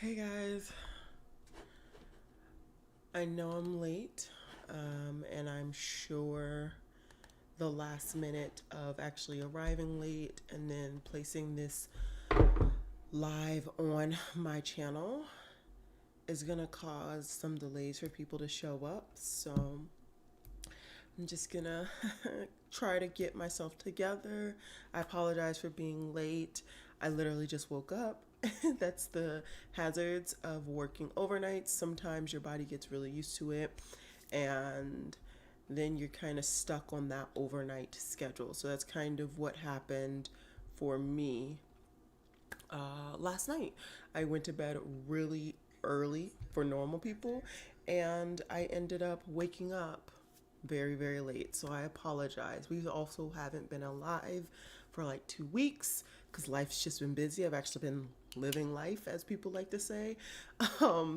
Hey guys, I know I'm late, and I'm sure the last minute of actually arriving late and then placing this live on my channel is gonna cause some delays for people to show up. So I'm just gonna try to get myself together. I apologize for being late. I literally just woke up. That's the hazards of working overnight. Sometimes your body gets really used to it, and then you're kind of stuck on that overnight schedule. So that's kind of what happened for me last night. I went to bed really early for normal people, and I ended up waking up very, very late. So I apologize. We also haven't been alive for like 2 weeks because life's just been busy. I've actually been living life, as people like to say.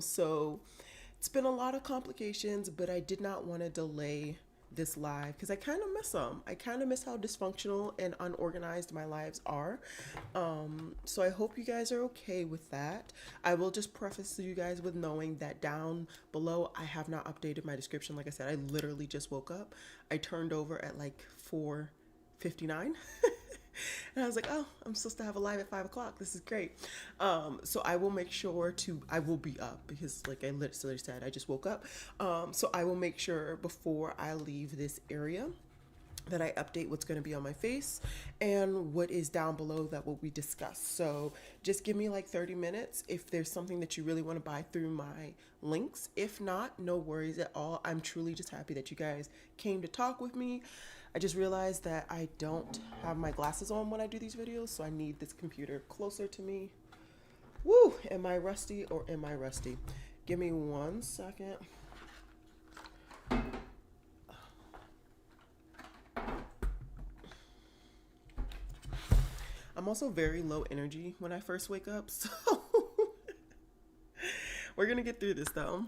So it's been a lot of complications, but I did not want to delay this live because I kind of miss them. I kind of miss how dysfunctional and unorganized my lives are. So I hope you guys are okay with that. I will just preface you guys with knowing that down below, I have not updated my description. Like I said, I literally just woke up. I turned over at like 4:59. And I was like, oh, I'm supposed to have a live at 5 o'clock. This is great. So I will make sure I will be up because, like I literally said, I just woke up. So I will make sure before I leave this area that I update what's going to be on my face and what is down below that will be discussed. So just give me like 30 minutes if there's something that you really want to buy through my links. If not, no worries at all. I'm truly just happy that you guys came to talk with me. I just realized that I don't have my glasses on when I do these videos, so I need this computer closer to me. Woo! Am I rusty or am I rusty? Give me 1 second. I'm also very low energy when I first wake up, so we're gonna get through this though.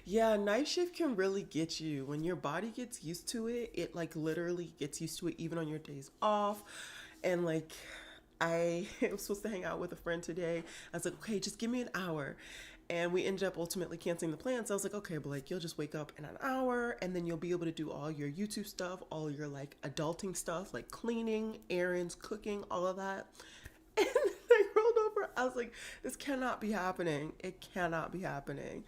Yeah, night shift can really get you. When your body gets used to it, it like literally gets used to it even on your days off. And like I was supposed to hang out with a friend today. I was like, okay, just give me an hour. And we ended up ultimately canceling the plan. So I was like, okay, but like you'll just wake up in an hour and then you'll be able to do all your YouTube stuff, all your like adulting stuff, like cleaning, errands, cooking, all of that. And I rolled over. I was like, this cannot be happening. It cannot be happening.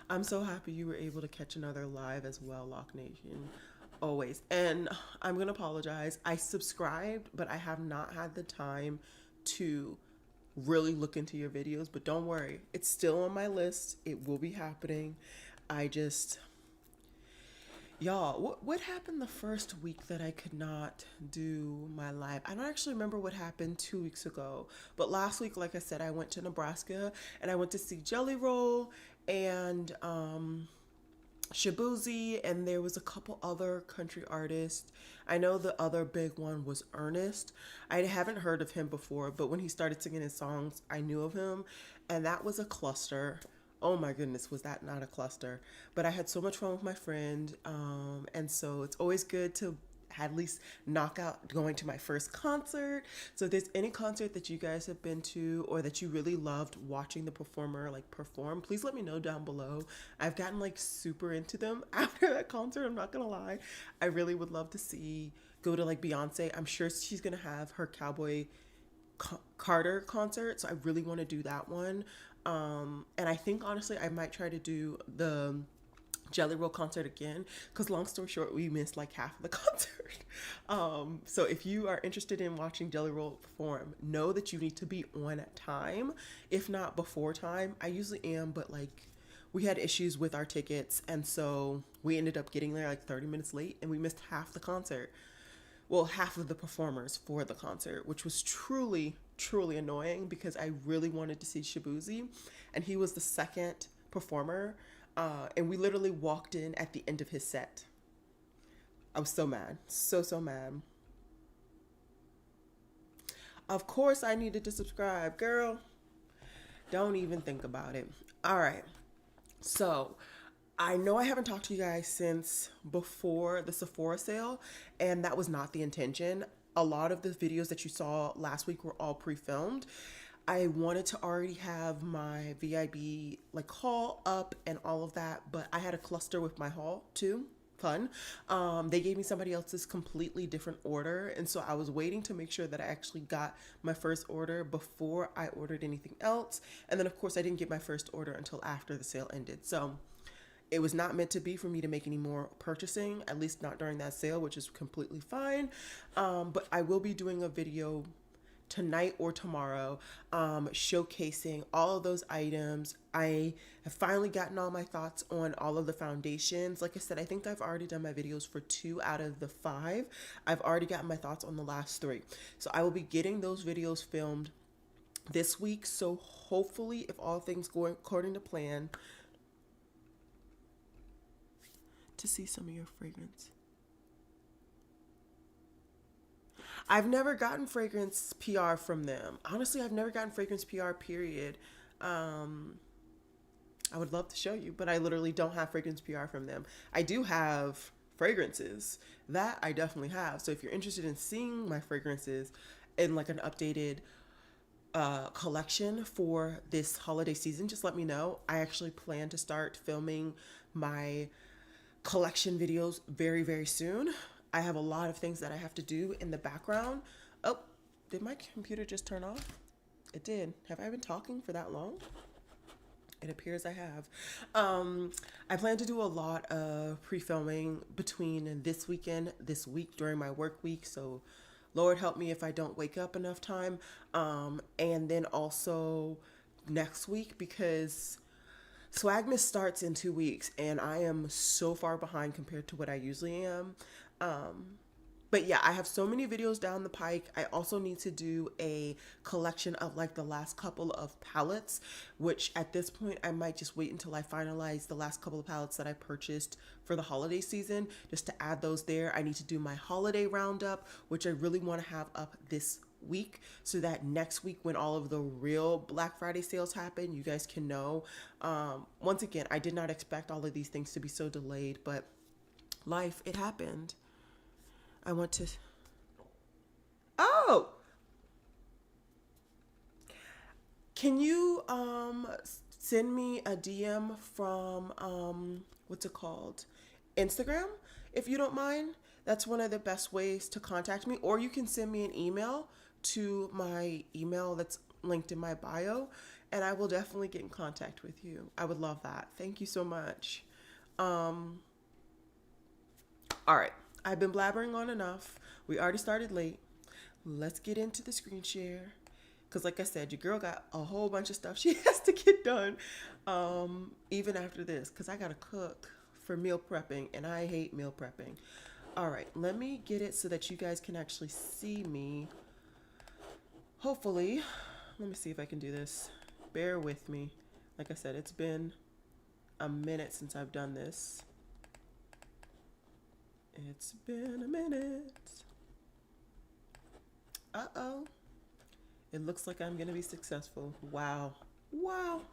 I'm so happy you were able to catch another live as well, Lock Nation. Always. And I'm going to apologize. I subscribed, but I have not had the time to really look into your videos. But don't worry, it's still on my list. It will be happening. I just, y'all, what happened the first week that I could not do my live? I don't actually remember what happened 2 weeks ago, but last week, like I said, I went to Nebraska and I went to see Jelly Roll and Shabuzi, and there was a couple other country artists. I know the other big one was Ernest. I haven't heard of him before, but when he started singing his songs, I knew of him, and that was a cluster. Oh my goodness, was that not a cluster? But I had so much fun with my friend, and so it's always good to at least knock out going to my first concert. So if there's any concert that you guys have been to or that you really loved watching the performer like perform, please let me know down below. I've gotten like super into them after that concert. I'm not gonna lie. I really would love to go to like Beyonce. I'm sure she's gonna have her Cowboy Carter concert, so I really want to do that one. And I think honestly, I might try to do the Jelly Roll concert again because long story short, we missed like half of the concert. So if you are interested in watching Jelly Roll perform, know that you need to be on time, if not before time. I usually am, but like we had issues with our tickets, and so we ended up getting there like 30 minutes late, and we missed half the concert. Well, half of the performers for the concert, which was truly, truly annoying because I really wanted to see Shabuzi, and he was the second performer. And we literally walked in at the end of his set. I was so mad. So, so mad. Of course, I needed to subscribe. Girl, don't even think about it. All right. So, I know I haven't talked to you guys since before the Sephora sale, and that was not the intention. a lot of the videos that you saw last week were all pre-filmed. I wanted to already have my VIB like haul up and all of that, but I had a cluster with my haul too. Fun. They gave me somebody else's completely different order, and so I was waiting to make sure that I actually got my first order before I ordered anything else. And then of course I didn't get my first order until after the sale ended. So it was not meant to be for me to make any more purchasing, at least not during that sale, which is completely fine. But I will be doing a video tonight or tomorrow, showcasing all of those items. I have finally gotten all my thoughts on all of the foundations. Like I said, I think I've already done my videos for 2 out of the 5. I've already gotten my thoughts on the last 3. So I will be getting those videos filmed this week. So hopefully, if all things go according to plan, to see some of your fragrance. I've never gotten fragrance PR from them. Honestly, I've never gotten fragrance PR, period. I would love to show you, but I literally don't have fragrance PR from them. I do have fragrances. That I definitely have. So if you're interested in seeing my fragrances in like an updated collection for this holiday season, just let me know. I actually plan to start filming my collection videos very, very soon. I have a lot of things that I have to do in the background. Oh, did my computer just turn off? It did. Have I been talking for that long? It appears I have. I plan to do a lot of pre-filming between this week during my work week. So Lord help me if I don't wake up enough time. And then also next week, because Swagmas starts in 2 weeks and I am so far behind compared to what I usually am. But yeah, I have so many videos down the pike. I also need to do a collection of like the last couple of palettes, which at this point I might just wait until I finalize the last couple of palettes that I purchased for the holiday season, just to add those there. I need to do my holiday roundup, which I really want to have up this week, so that next week when all of the real Black Friday sales happen, you guys can know. Once again, I did not expect all of these things to be so delayed, but life, it happened. I want to... Oh! Can you send me a DM from, what's it called? Instagram, if you don't mind. That's one of the best ways to contact me. Or you can send me an email to my email that's linked in my bio, and I will definitely get in contact with you. I would love that. Thank you so much. All right. I've been blabbering on enough. We already started late. Let's get into the screen share. Because like I said, your girl got a whole bunch of stuff she has to get done. Even after this. Because I got to cook for meal prepping. And I hate meal prepping. All right. Let me get it so that you guys can actually see me. Hopefully. Let me see if I can do this. Bear with me. Like I said, it's been a minute since I've done this. It's been a minute. Uh-oh. It looks like I'm going to be successful. Wow. Wow.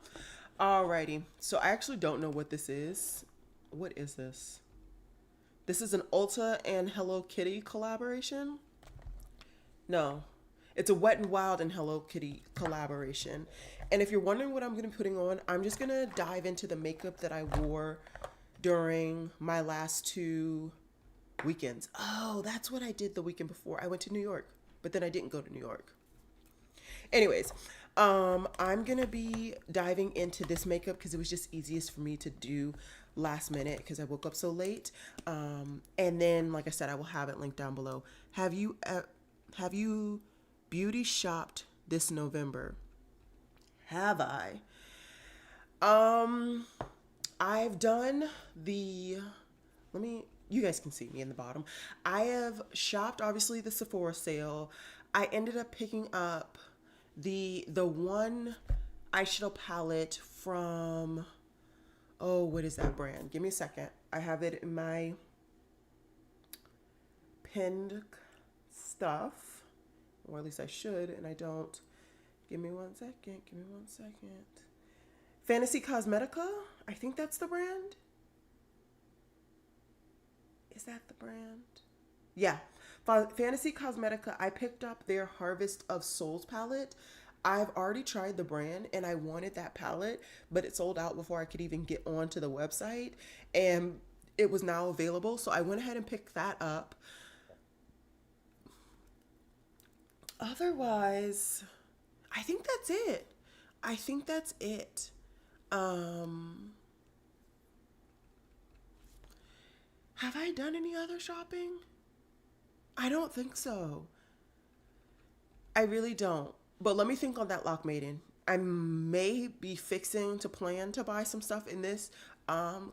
Alrighty. So I actually don't know what this is. What is this? This is an Ulta and Hello Kitty collaboration? No. It's a Wet n Wild and Hello Kitty collaboration. And if you're wondering what I'm going to be putting on, I'm just going to dive into the makeup that I wore during my last 2 weekends. Oh, that's what I did the weekend before. I went to New York, but then I didn't go to New York. Anyways, I'm gonna be diving into this makeup because it was just easiest for me to do last minute because I woke up so late. And then, like I said, I will have it linked down below. Have you beauty shopped this November? Have I? I've done the. You guys can see me in the bottom. I have shopped, obviously, the Sephora sale. I ended up picking up the one eyeshadow palette from, oh, what is that brand? Give me a second. I have it in my pinned stuff, or at least I should, and I don't. Give me 1 second. Give me 1 second. Fantasy Cosmetica? I think that's the brand. Is that the brand? Yeah. Fantasy Cosmetica, I picked up their Harvest of Souls palette. I've already tried the brand and I wanted that palette, but it sold out before I could even get onto the website. And it was now available. So I went ahead and picked that up. Otherwise, I think that's it. I think that's it. Um, have I done any other shopping? I don't think so. I really don't. But let me think on that, Lock Maiden. I may be fixing to plan to buy some stuff in this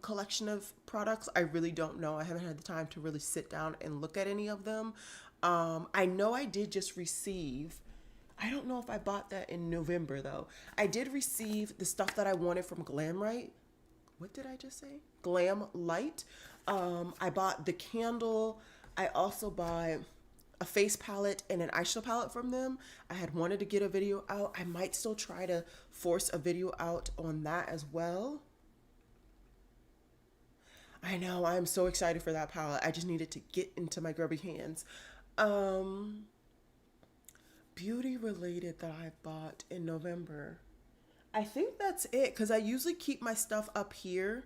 collection of products. I really don't know. I haven't had the time to really sit down and look at any of them. I know I did just receive. I don't know if I bought that in November though. I did receive the stuff that I wanted from Glamrite. What did I just say? Glam Light. I bought the candle. I also bought a face palette and an eyeshadow palette from them. I had wanted to get a video out. I might still try to force a video out on that as well. I know, I'm so excited for that palette. I just needed to get into my grubby hands. Um, Beauty related that I bought in November. I think that's it because I usually keep my stuff up here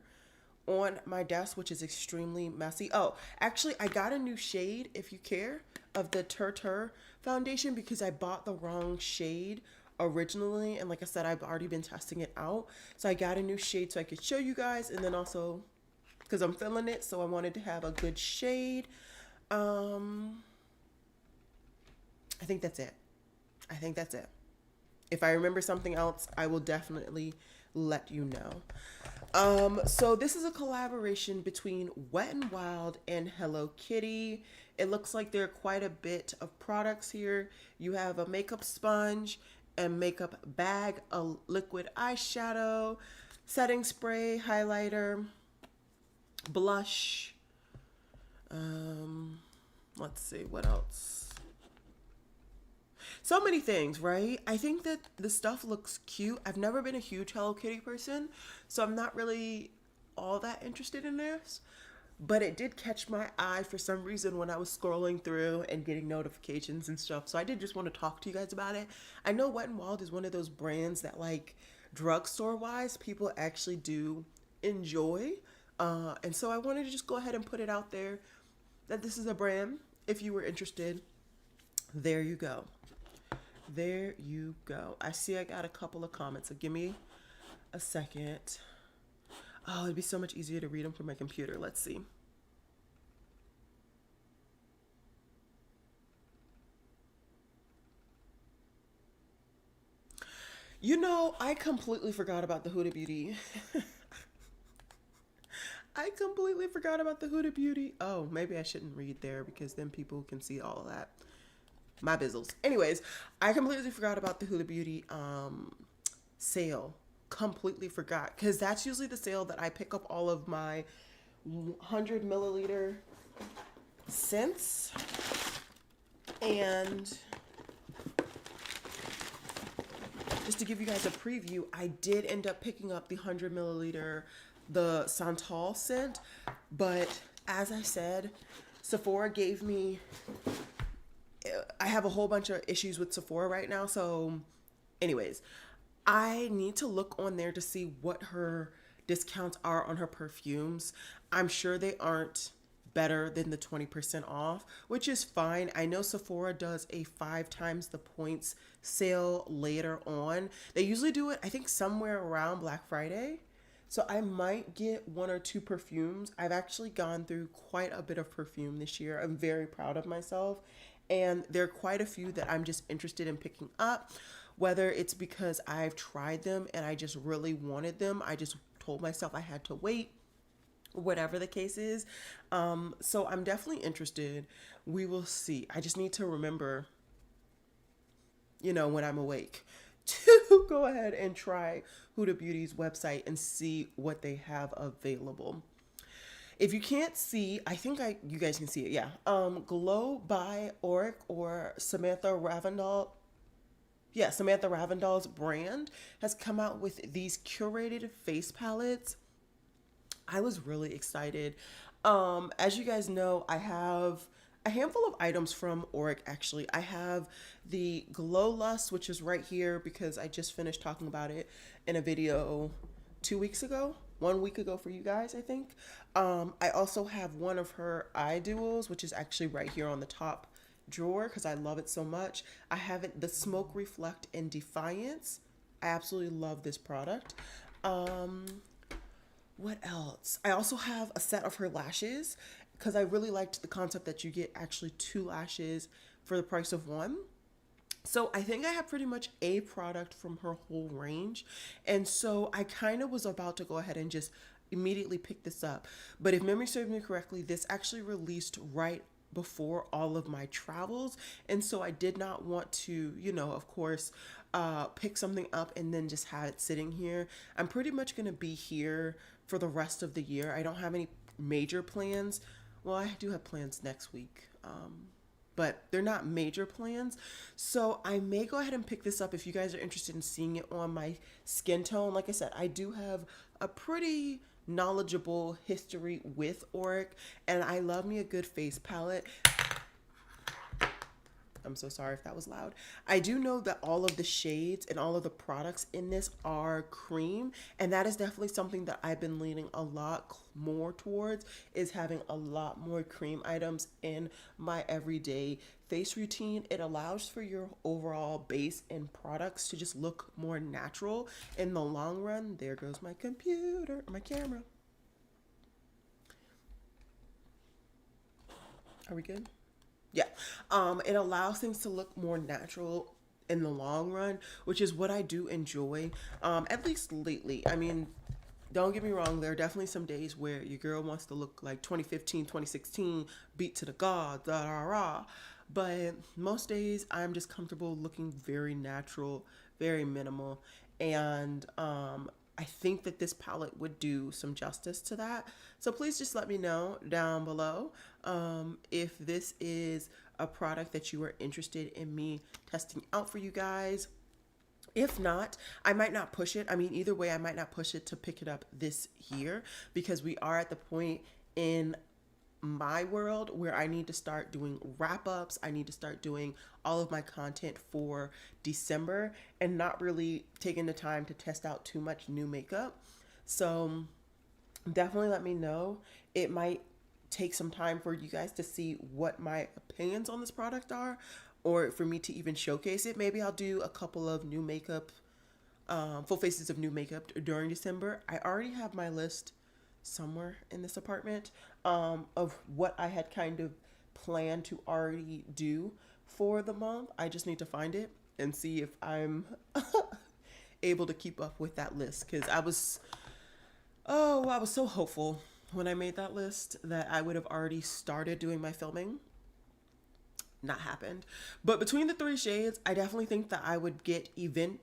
on my desk, which is extremely messy. Oh, actually, I got a new shade, if you care, of the Tur foundation because I bought the wrong shade originally. And like I said, I've already been testing it out. So I got a new shade so I could show you guys. And then also because I'm feeling it, so I wanted to have a good shade. I think that's it. I think that's it. If I remember something else, I will definitely let you know. So this is a collaboration between Wet n Wild and Hello Kitty. It looks like there are quite a bit of products here. You have a makeup sponge, a makeup bag, a liquid eyeshadow, setting spray, highlighter, blush. Let's see, what else? So many things, right? I think that the stuff looks cute. I've never been a huge Hello Kitty person, so I'm not really all that interested in this. But it did catch my eye for some reason when I was scrolling through and getting notifications and stuff. So I did just want to talk to you guys about it. I know Wet n Wild is one of those brands that, like, drugstore wise, people actually do enjoy. And so I wanted to just go ahead and put it out there that this is a brand. If you were interested, there you go. There you go. I see I got a couple of comments, so give me a second. Oh, it'd be so much easier to read them from my computer. Let's see. You know, I completely forgot about the Huda Beauty. I completely forgot about the Huda Beauty. Oh, maybe I shouldn't read there because then people can see all of that. My bizzles. Anyways, I completely forgot about the Huda Beauty sale. Completely forgot because that's usually the sale that I pick up all of my 100 milliliter scents. And just to give you guys a preview, I did end up picking up the 100 milliliter, the Santal scent. But as I said, Sephora gave me, I have a whole bunch of issues with Sephora right now. So anyways, I need to look on there to see what her discounts are on her perfumes. I'm sure they aren't better than the 20% off, which is fine. I know Sephora does a 5 times the points sale later on. They usually do it, I think, somewhere around Black Friday. So I might get 1 or 2 perfumes. I've actually gone through quite a bit of perfume this year. I'm very proud of myself. And there are quite a few that I'm just interested in picking up, whether it's because I've tried them and I just really wanted them. I just told myself I had to wait, whatever the case is. So I'm definitely interested. We will see. I just need to remember, when I'm awake, to go ahead and try Huda Beauty's website and see what they have available. If you can't see, I think you guys can see it. Yeah. Glow by Auric or Samantha Ravindal. Yeah, Samantha Ravindal's brand has come out with these curated face palettes. I was really excited. As you guys know, I have a handful of items from Auric actually. I have the Glow Lust, which is right here because I just finished talking about it in a video 2 weeks ago, 1 week ago for you guys, I think. I also have one of her eye duos, which is actually right here on the top drawer because I love it so much. I have it, the Smoke Reflect in Defiance. I absolutely love this product. What else? I also have a set of her lashes because I really liked the concept that you get actually 2 lashes for the price of 1. So I think I have pretty much a product from her whole range. And so I kind of was about to go ahead and just immediately pick this up. But if memory serves me correctly, this actually released right before all of my travels. And so I did not want to, you know, of course, pick something up and then just have it sitting here. I'm pretty much going to be here for the rest of the year. I don't have any major plans. Well, I do have plans next week. But they're not major plans. So I may go ahead and pick this up if you guys are interested in seeing it on my skin tone. Like I said, I do have a pretty knowledgeable history with Auric, and I love me a good face palette. I'm so sorry if that was loud. I do know that all of the shades and all of the products in this are cream, and that is definitely something that I've been leaning a lot more towards, is having a lot more cream items in my everyday face routine. It allows for your overall base and products to just look more natural in the long run. There goes my computer, my camera. Are we good? Yeah. It allows things to look more natural in the long run, which is what I do enjoy, at least lately. I mean, don't get me wrong, there are definitely some days where your girl wants to look like 2015, 2016, beat to the gods, da da da. But most days I'm just comfortable looking very natural, very minimal. And I think that this palette would do some justice to that. So please just let me know down below if this is a product that you are interested in me testing out for you guys. If not, I might not push it. I mean, either way, I might not push it to pick it up this year because we are at the point in my world where I need to start doing wrap-ups. I need to start doing all of my content for December and not really taking the time to test out too much new makeup. So definitely let me know. It might take some time for you guys to see what my opinions on this product are, or for me to even showcase it. Maybe I'll do a couple of new makeup, full faces of new makeup during December. I already have my list somewhere in this apartment of what I had kind of planned to already do for the month. I just need to find it and see if I'm able to keep up with that list, because I was so hopeful when I made that list that I would have already started doing my filming. Not happened. But between the 3 shades, I definitely think that I would get Event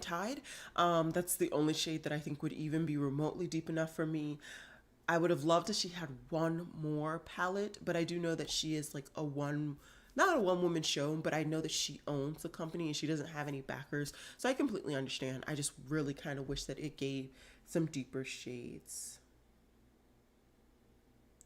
Tide. That's the only shade that I think would even be remotely deep enough for me. I would have loved if she had one more palette, but I do know that she is like not a one-woman show, but I know that she owns the company and she doesn't have any backers. So I completely understand. I just really kind of wish that it gave some deeper shades.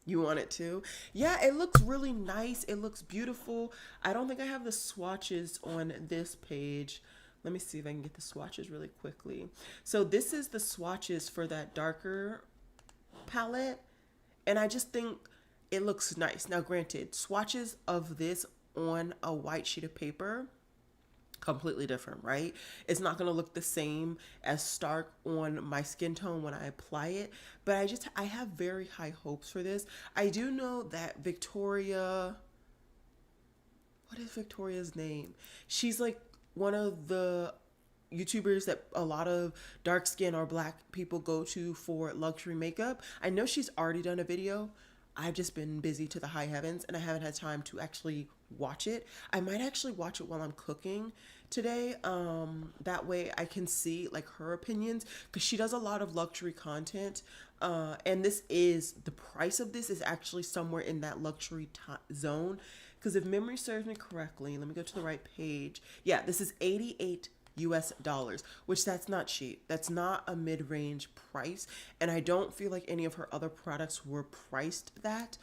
You want it to? Yeah, it looks really nice. It looks beautiful. I don't think I have the swatches on this page. Let me see if I can get the swatches really quickly. So this is the swatches for that darker palette, and I just think it looks nice. Now granted, swatches of this on a white sheet of paper, completely different, right? It's not going to look the same as stark on my skin tone when I apply it, but I have very high hopes for this. I do know that Victoria, what is Victoria's name? She's like one of the YouTubers that a lot of dark skin or black people go to for luxury makeup. I know she's already done a video. I've just been busy to the high heavens and I haven't had time to actually watch it. I might actually watch it while I'm cooking today. That way I can see like her opinions, because she does a lot of luxury content. And the price of this is actually somewhere in that luxury zone. Because if memory serves me correctly, let me go to the right page. Yeah, this is $88 US dollars, which that's not cheap. That's not a mid-range price. And I don't feel like any of her other products were priced that.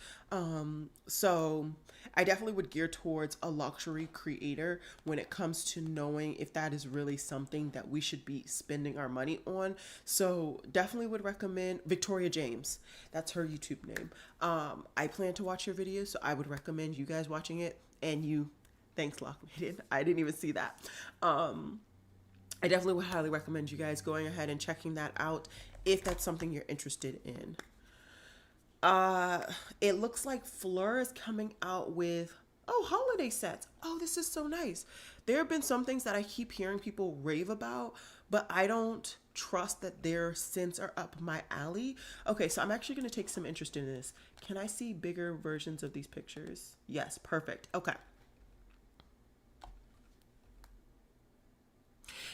So I definitely would gear towards a luxury creator when it comes to knowing if that is really something that we should be spending our money on. So definitely would recommend Victoria James. That's her YouTube name. I plan to watch your videos, so I would recommend you guys watching it. And you, thanks, Lockmaiden. I didn't even see that. I definitely would highly recommend you guys going ahead and checking that out if that's something you're interested in. It looks like Fleur is coming out with, holiday sets. Oh, this is so nice. There have been some things that I keep hearing people rave about, but I don't trust that their scents are up my alley. Okay, so I'm actually going to take some interest in this. Can I see bigger versions of these pictures? Yes, perfect. Okay.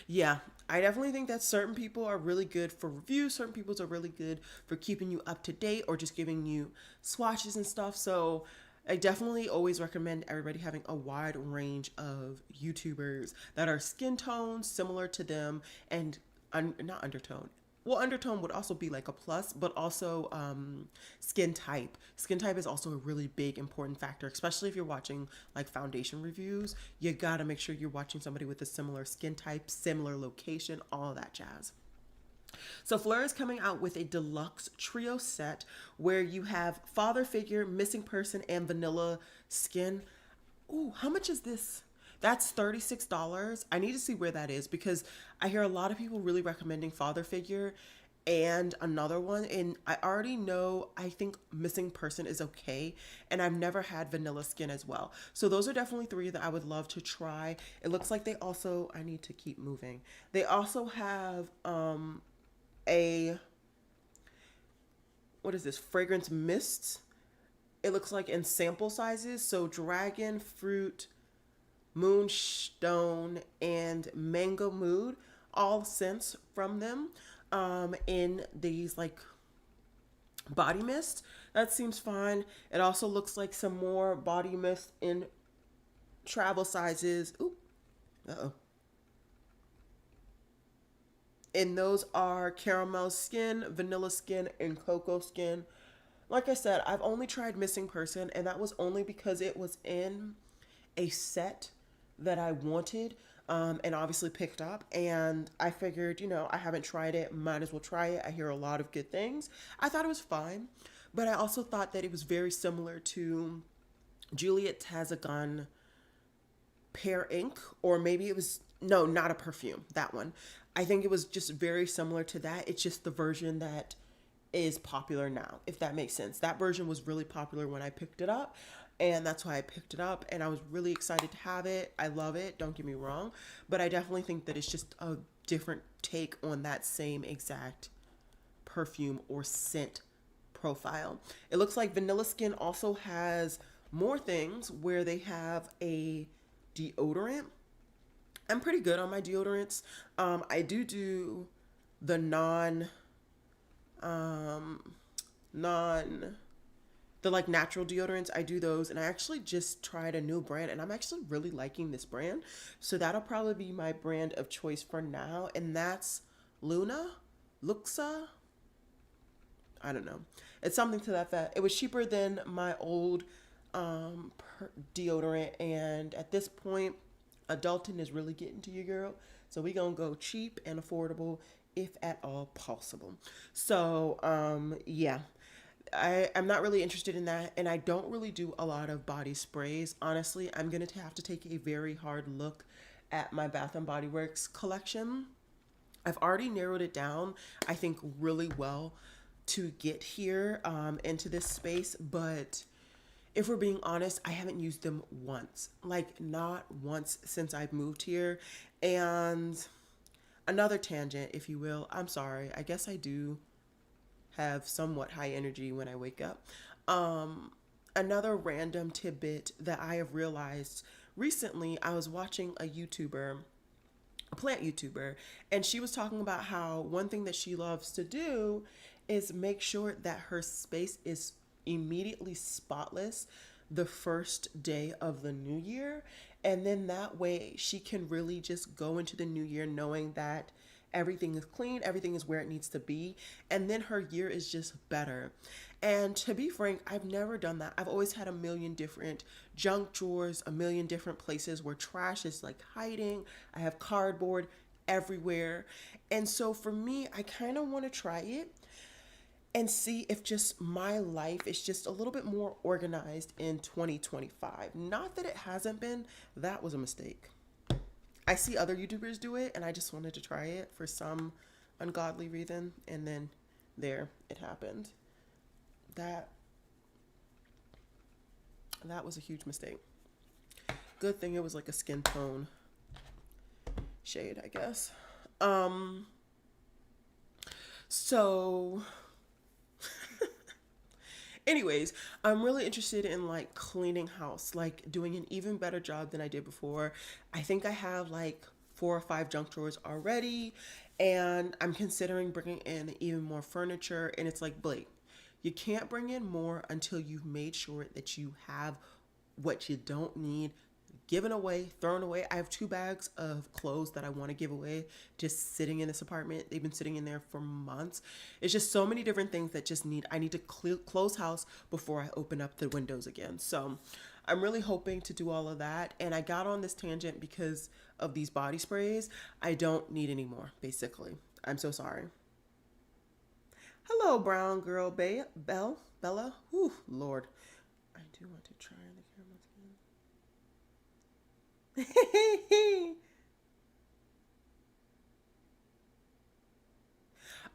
Yeah, I definitely think that certain people are really good for reviews. Certain people are really good for keeping you up to date or just giving you swatches and stuff. So I definitely always recommend everybody having a wide range of YouTubers that are skin tones similar to them and not undertone. Well, undertone would also be like a plus, but also skin type. Skin type is also a really big important factor, especially if you're watching like foundation reviews. You gotta make sure you're watching somebody with a similar skin type, similar location, all that jazz. So Fleur is coming out with a deluxe trio set where you have father figure, missing person, and vanilla skin. Ooh, how much is this? That's $36. I need to see where that is because I hear a lot of people really recommending father figure and another one. And I already know, I think missing person is okay. And I've never had vanilla skin as well. So those are definitely three that I would love to try. It looks like they also, I need to keep moving. They also have a, what is this? Fragrance mist. It looks like in sample sizes. So dragon, fruit, moonstone, and mango mood, all scents from them in these like body mist. That seems fine. It also looks like some more body mist in travel sizes. Ooh, uh-oh. And those are caramel skin, vanilla skin, and cocoa skin. Like I said, I've only tried missing person, and that was only because it was in a set that I wanted and obviously picked up. And I figured, I haven't tried it, might as well try it. I hear a lot of good things. I thought it was fine, but I also thought that it was very similar to Juliet Tazagon Pear Ink, or maybe it was, no, not a perfume, that one. I think it was just very similar to that. It's just the version that is popular now, if that makes sense. That version was really popular when I picked it up, and that's why I picked it up, and I was really excited to have it. I love it, don't get me wrong, but I definitely think that it's just a different take on that same exact perfume or scent profile. It looks like Vanilla Skin also has more things where they have a deodorant. I'm pretty good on my deodorants. I do the the like natural deodorants. I do those, and I actually just tried a new brand, and I'm actually really liking this brand. So that'll probably be my brand of choice for now, and that's Luxa. I don't know. It's something to that effect. It was cheaper than my old deodorant, and at this point, adulting is really getting to you, girl. So we gonna go cheap and affordable, if at all possible. So yeah. I'm not really interested in that, and I don't really do a lot of body sprays. Honestly, I'm going to have to take a very hard look at my Bath & Body Works collection. I've already narrowed it down, I think, really well to get here into this space, but if we're being honest, I haven't used them once. Like, not once since I've moved here. And another tangent, if you will. I'm sorry. I guess I do have somewhat high energy when I wake up. Another random tidbit that I have realized recently, I was watching a plant YouTuber, and she was talking about how one thing that she loves to do is make sure that her space is immediately spotless the first day of the new year. And then that way she can really just go into the new year knowing that everything is clean, everything is where it needs to be, and then her year is just better. And to be frank, I've never done that. I've always had a million different junk drawers, a million different places where trash is like hiding. I have cardboard everywhere. And so for me, I kind of want to try it and see if just my life is just a little bit more organized in 2025. Not that it hasn't been, that was a mistake. I see other YouTubers do it and I just wanted to try it for some ungodly reason, and then there it happened. That was a huge mistake. Good thing it was like a skin tone shade, I guess. So anyways, I'm really interested in like cleaning house, like doing an even better job than I did before. I think I have like 4 or 5 junk drawers already, and I'm considering bringing in even more furniture. And it's like, Blake, you can't bring in more until you've made sure that you have what you don't need given away, thrown away. I have 2 bags of clothes that I want to give away just sitting in this apartment. They've been sitting in there for months. It's just so many different things that I need to close house before I open up the windows again. So I'm really hoping to do all of that. And I got on this tangent because of these body sprays. I don't need any more, basically. I'm so sorry. Hello, brown girl, Bella. Whew, Lord. I do want to try the camera again.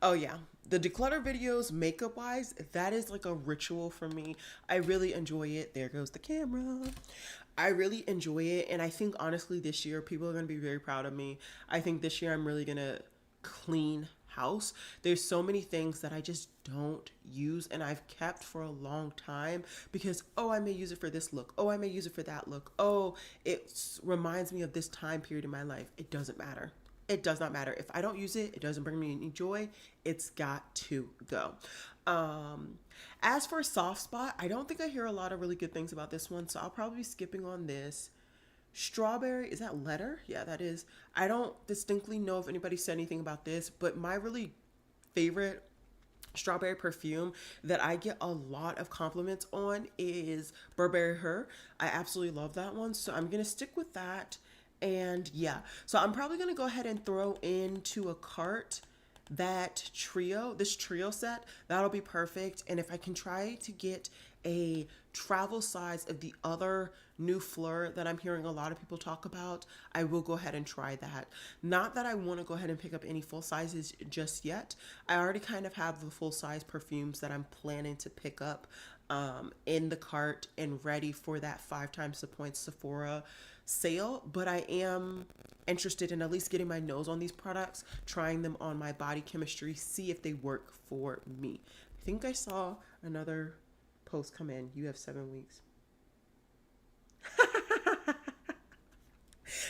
Oh yeah, the declutter videos makeup wise, that is like a ritual for me. I really enjoy it. There goes the camera. I really enjoy it, and I think honestly this year people are going to be very proud of me. I think this year I'm really going to clean house. There's so many things that I just don't use and I've kept for a long time because, oh, I may use it for this look. Oh, I may use it for that look. Oh, it reminds me of this time period in my life. It doesn't matter. It does not matter. If I don't use it, it doesn't bring me any joy. It's got to go. As for soft spot, I don't think I hear a lot of really good things about this one, so I'll probably be skipping on this. Strawberry, is that letter? Yeah, that is. I don't distinctly know if anybody said anything about this, but my really favorite strawberry perfume that I get a lot of compliments on is Burberry Her. I absolutely love that one, so I'm gonna stick with that. And yeah, so I'm probably gonna go ahead and throw into a cart this trio set. That'll be perfect. And if I can try to get a travel size of the other new Fleur that I'm hearing a lot of people talk about, I will go ahead and try that. Not that I want to go ahead and pick up any full sizes just yet. I already kind of have the full size perfumes that I'm planning to pick up in the cart and ready for that 5 times the points Sephora sale, but I am interested in at least getting my nose on these products, trying them on my body chemistry, see if they work for me. I think I saw another post come in. You have 7 weeks.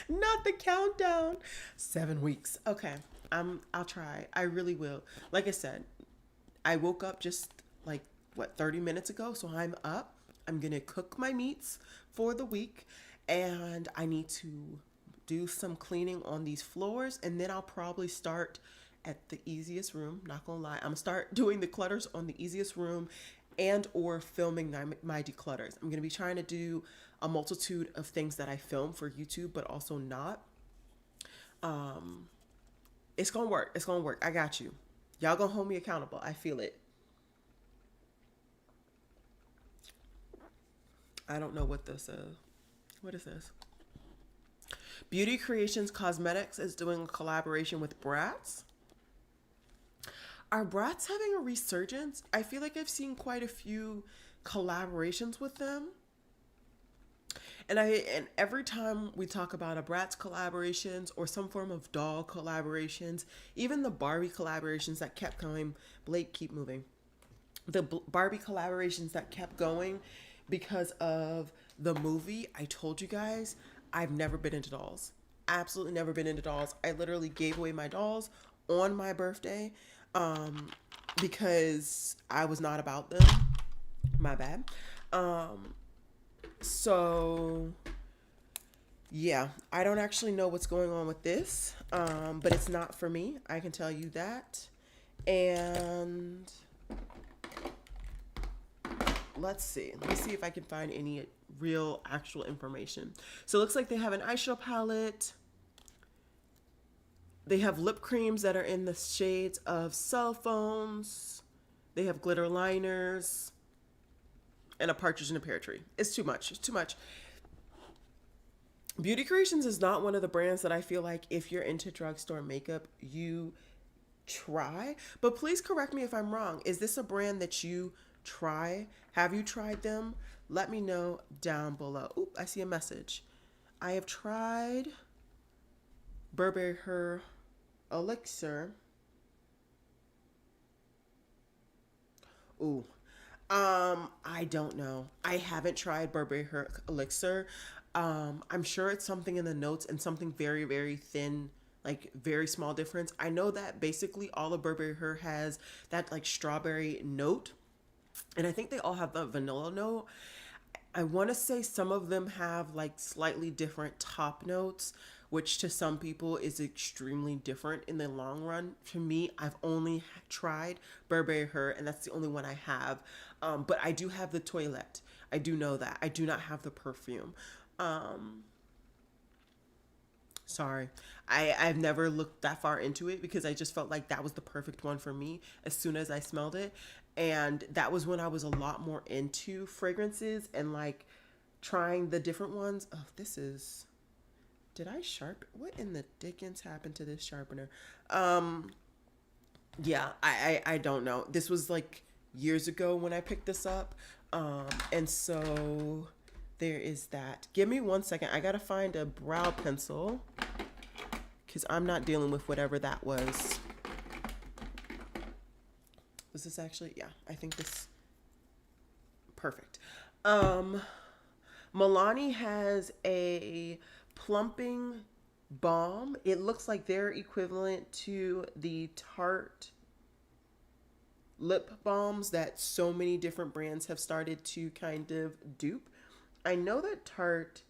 Not the countdown. 7 weeks. Okay. I'll try. I really will. Like I said, I woke up just 30 minutes ago, so I'm up. I'm going to cook my meats for the week, and I need to do some cleaning on these floors, and then I'll probably start at the easiest room. Not gonna lie, I'm gonna start doing the clutters on the easiest room and or filming my declutters. I'm gonna be trying to do a multitude of things that I film for YouTube, but also not. It's gonna work. It's gonna work. I got you. Y'all gonna hold me accountable. I feel it. I don't know what this is. What is this? Beauty Creations Cosmetics is doing a collaboration with Bratz. Are Bratz having a resurgence? I feel like I've seen quite a few collaborations with them. And every time we talk about a Bratz collaborations or some form of doll collaborations, even the Barbie collaborations that kept going, Blake, keep moving. The Barbie collaborations that kept going because of the movie, I told you guys, I've never been into dolls. Absolutely never been into dolls. I literally gave away my dolls on my birthday because I was not about them. My bad. So Yeah, I don't actually know what's going on with this, but it's not for me. I can tell you that. And let's see. Let me see if I can find any real actual information. So it looks like they have an eyeshadow palette. They have lip creams that are in the shades of cell phones. They have glitter liners and a partridge in a pear tree. It's too much. It's too much. Beauty Creations is not one of the brands that I feel like if you're into drugstore makeup, you try. But please correct me if I'm wrong. Is this a brand that you try? Have you tried them? Let me know down below. Oop, I see a message. I have tried Burberry Her Elixir. Ooh. I don't know. I haven't tried Burberry Her Elixir. I'm sure it's something in the notes and something very, very thin, like very small difference. I know that basically all of Burberry Her has that like strawberry note, and I think they all have the vanilla note. I want to say some of them have like slightly different top notes, which to some people is extremely different in the long run. To me, I've only tried Burberry Her, and that's the only one I have. But I do have the toilette. I do know that. I do not have the perfume. Sorry. I've never looked that far into it because I just felt like that was the perfect one for me as soon as I smelled it. And that was when I was a lot more into fragrances and like trying the different ones. Oh, this is. Did I sharpen? What in the dickens happened to this sharpener? Yeah, I don't know. This was like years ago when I picked this up. And so there is that. Give me 1 second. I gotta find a brow pencil because I'm not dealing with whatever that was. Was this actually? Yeah, I think this. Perfect. Milani has a plumping balm. It looks like they're equivalent to the Tarte lip balms that so many different brands have started to kind of dupe. I know that Tarte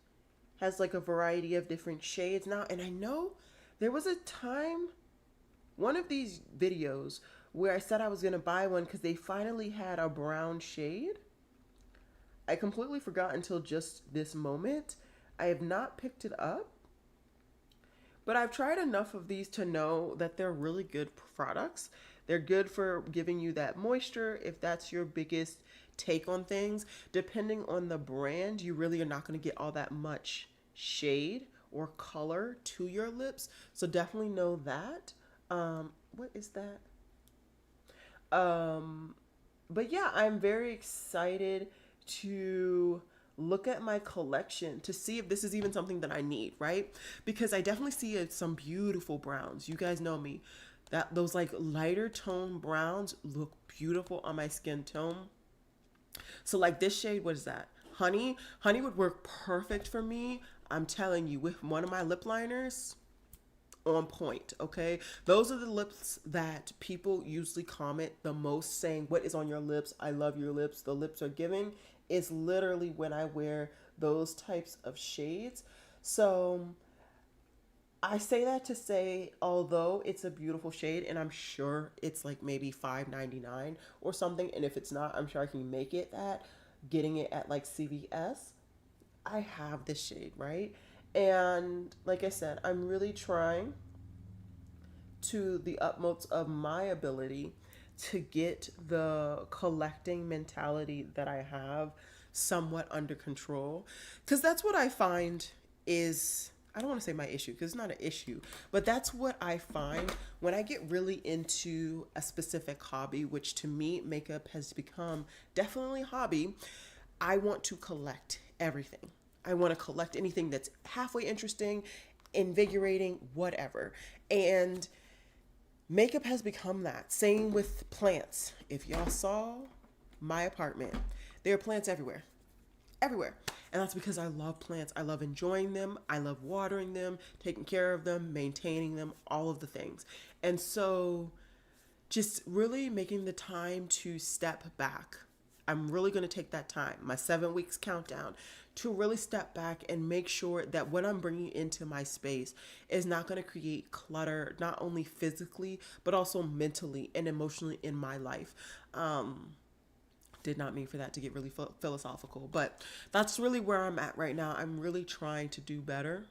has like a variety of different shades now, and I know there was a time, one of these videos, where I said I was going to buy one because they finally had a brown shade. I completely forgot until just this moment. I have not picked it up, but I've tried enough of these to know that they're really good products. They're good for giving you that moisture if that's your biggest take on things. Depending on the brand, you really are not going to get all that much shade or color to your lips. So definitely know that. What is that? But yeah, I'm very excited to look at my collection to see if this is even something that I need, right? Because I definitely see some beautiful browns. You guys know me. That those like lighter tone browns look beautiful on my skin tone. So like this shade, what is that? Honey. Honey would work perfect for me. I'm telling you, with one of my lip liners, on point, okay? Those are the lips that people usually comment the most saying, what is on your lips? I love your lips. The lips are giving. Is literally when I wear those types of shades. So I say that to say, although it's a beautiful shade, and I'm sure it's like maybe $5.99 or something, and if it's not, I'm sure I can make it that, getting it at like CVS, I have this shade, right? And like I said, I'm really trying to the utmost of my ability to get the collecting mentality that I have somewhat under control. Because that's what I find is, I don't want to say my issue because it's not an issue, but that's what I find when I get really into a specific hobby, which to me, makeup has become definitely a hobby. I want to collect everything. I want to collect anything that's halfway interesting, invigorating, whatever. And makeup has become that. Same with plants. If y'all saw my apartment, there are plants everywhere. Everywhere. And that's because I love plants. I love enjoying them. I love watering them, taking care of them, maintaining them, all of the things. And so just really making the time to step back I'm really going to take that time, my 7 weeks countdown, to really step back and make sure that what I'm bringing into my space is not going to create clutter, not only physically, but also mentally and emotionally in my life. Did not mean for that to get really philosophical, but that's really where I'm at right now. I'm really trying to do better.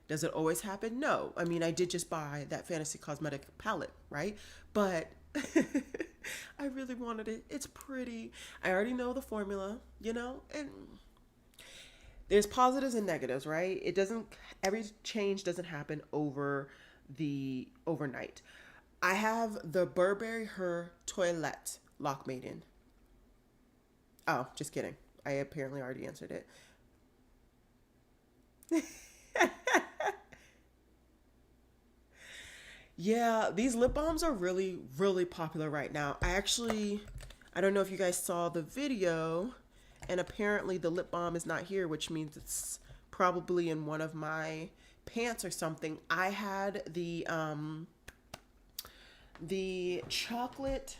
Does it always happen? No. I mean, I did just buy that Fantasy Cosmetic palette, right? But I really wanted it. It's pretty. I already know the formula, and there's positives and negatives, right? It doesn't, every change doesn't happen overnight. I have the Burberry Her Toilette Lock Maiden. Oh, just kidding. I apparently already answered it. Yeah, these lip balms are really, really popular right now. I don't know if you guys saw the video, and apparently the lip balm is not here, which means it's probably in one of my pants or something. I had the chocolate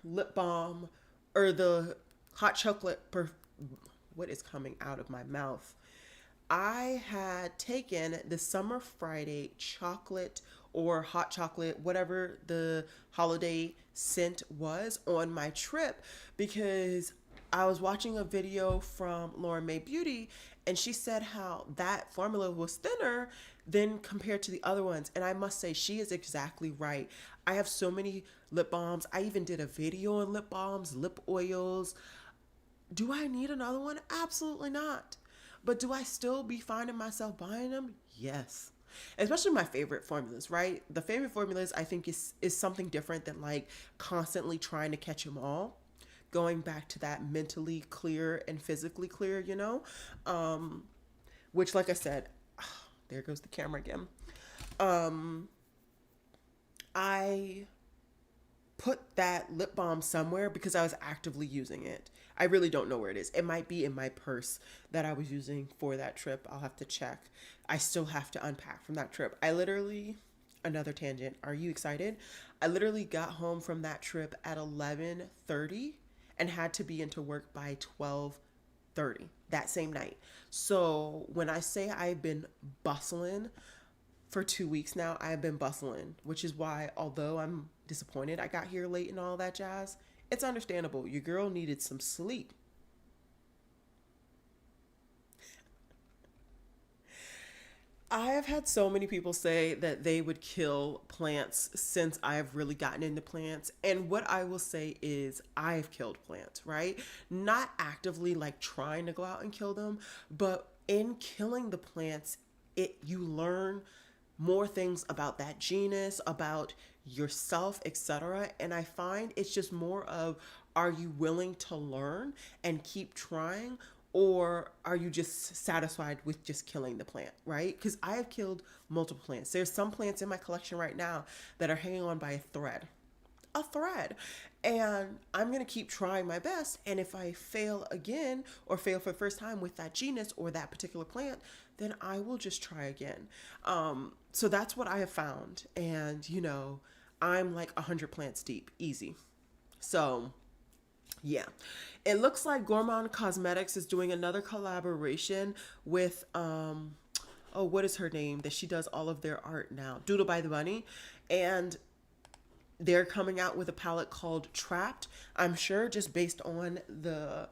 lip balm, or the hot chocolate what is coming out of my mouth? I had taken the Summer Friday chocolate or hot chocolate, whatever the holiday scent was, on my trip, because I was watching a video from Lauren May Beauty, and she said how that formula was thinner than compared to the other ones. And I must say, she is exactly right. I have so many lip balms. I even did a video on lip balms, lip oils. Do I need another one? Absolutely not. But do I still be finding myself buying them? Yes. Especially my favorite formulas, right? The favorite formulas, I think, is something different than like constantly trying to catch them all. Going back to that mentally clear and physically clear, which, like I said, there goes the camera again. I put that lip balm somewhere because I was actively using it. I really don't know where it is. It might be in my purse that I was using for that trip. I'll have to check. I still have to unpack from that trip. Another tangent. Are you excited? I literally got home from that trip at 11:30 and had to be into work by 12:30 that same night. So when I say I've been bustling for 2 weeks now, I've been bustling, which is why, although I'm disappointed I got here late and all that jazz, it's understandable. Your girl needed some sleep. I have had so many people say that they would kill plants since I've really gotten into plants. And what I will say is I've killed plants, right? Not actively like trying to go out and kill them, but in killing the plants, you learn more things about that genus, about yourself, etc. And I find it's just more of, are you willing to learn and keep trying, or are you just satisfied with just killing the plant, right? Because I have killed multiple plants. There's some plants in my collection right now that are hanging on by a thread. And I'm going to keep trying my best. And if I fail again, or fail for the first time with that genus or that particular plant, then I will just try again. So that's what I have found. And, I'm like 100 plants deep, easy. So yeah, it looks like Gourmande Cosmetics is doing another collaboration with, what is her name? That she does all of their art now, Doodle by the Bunny. And they're coming out with a palette called Trapped. I'm sure just based on the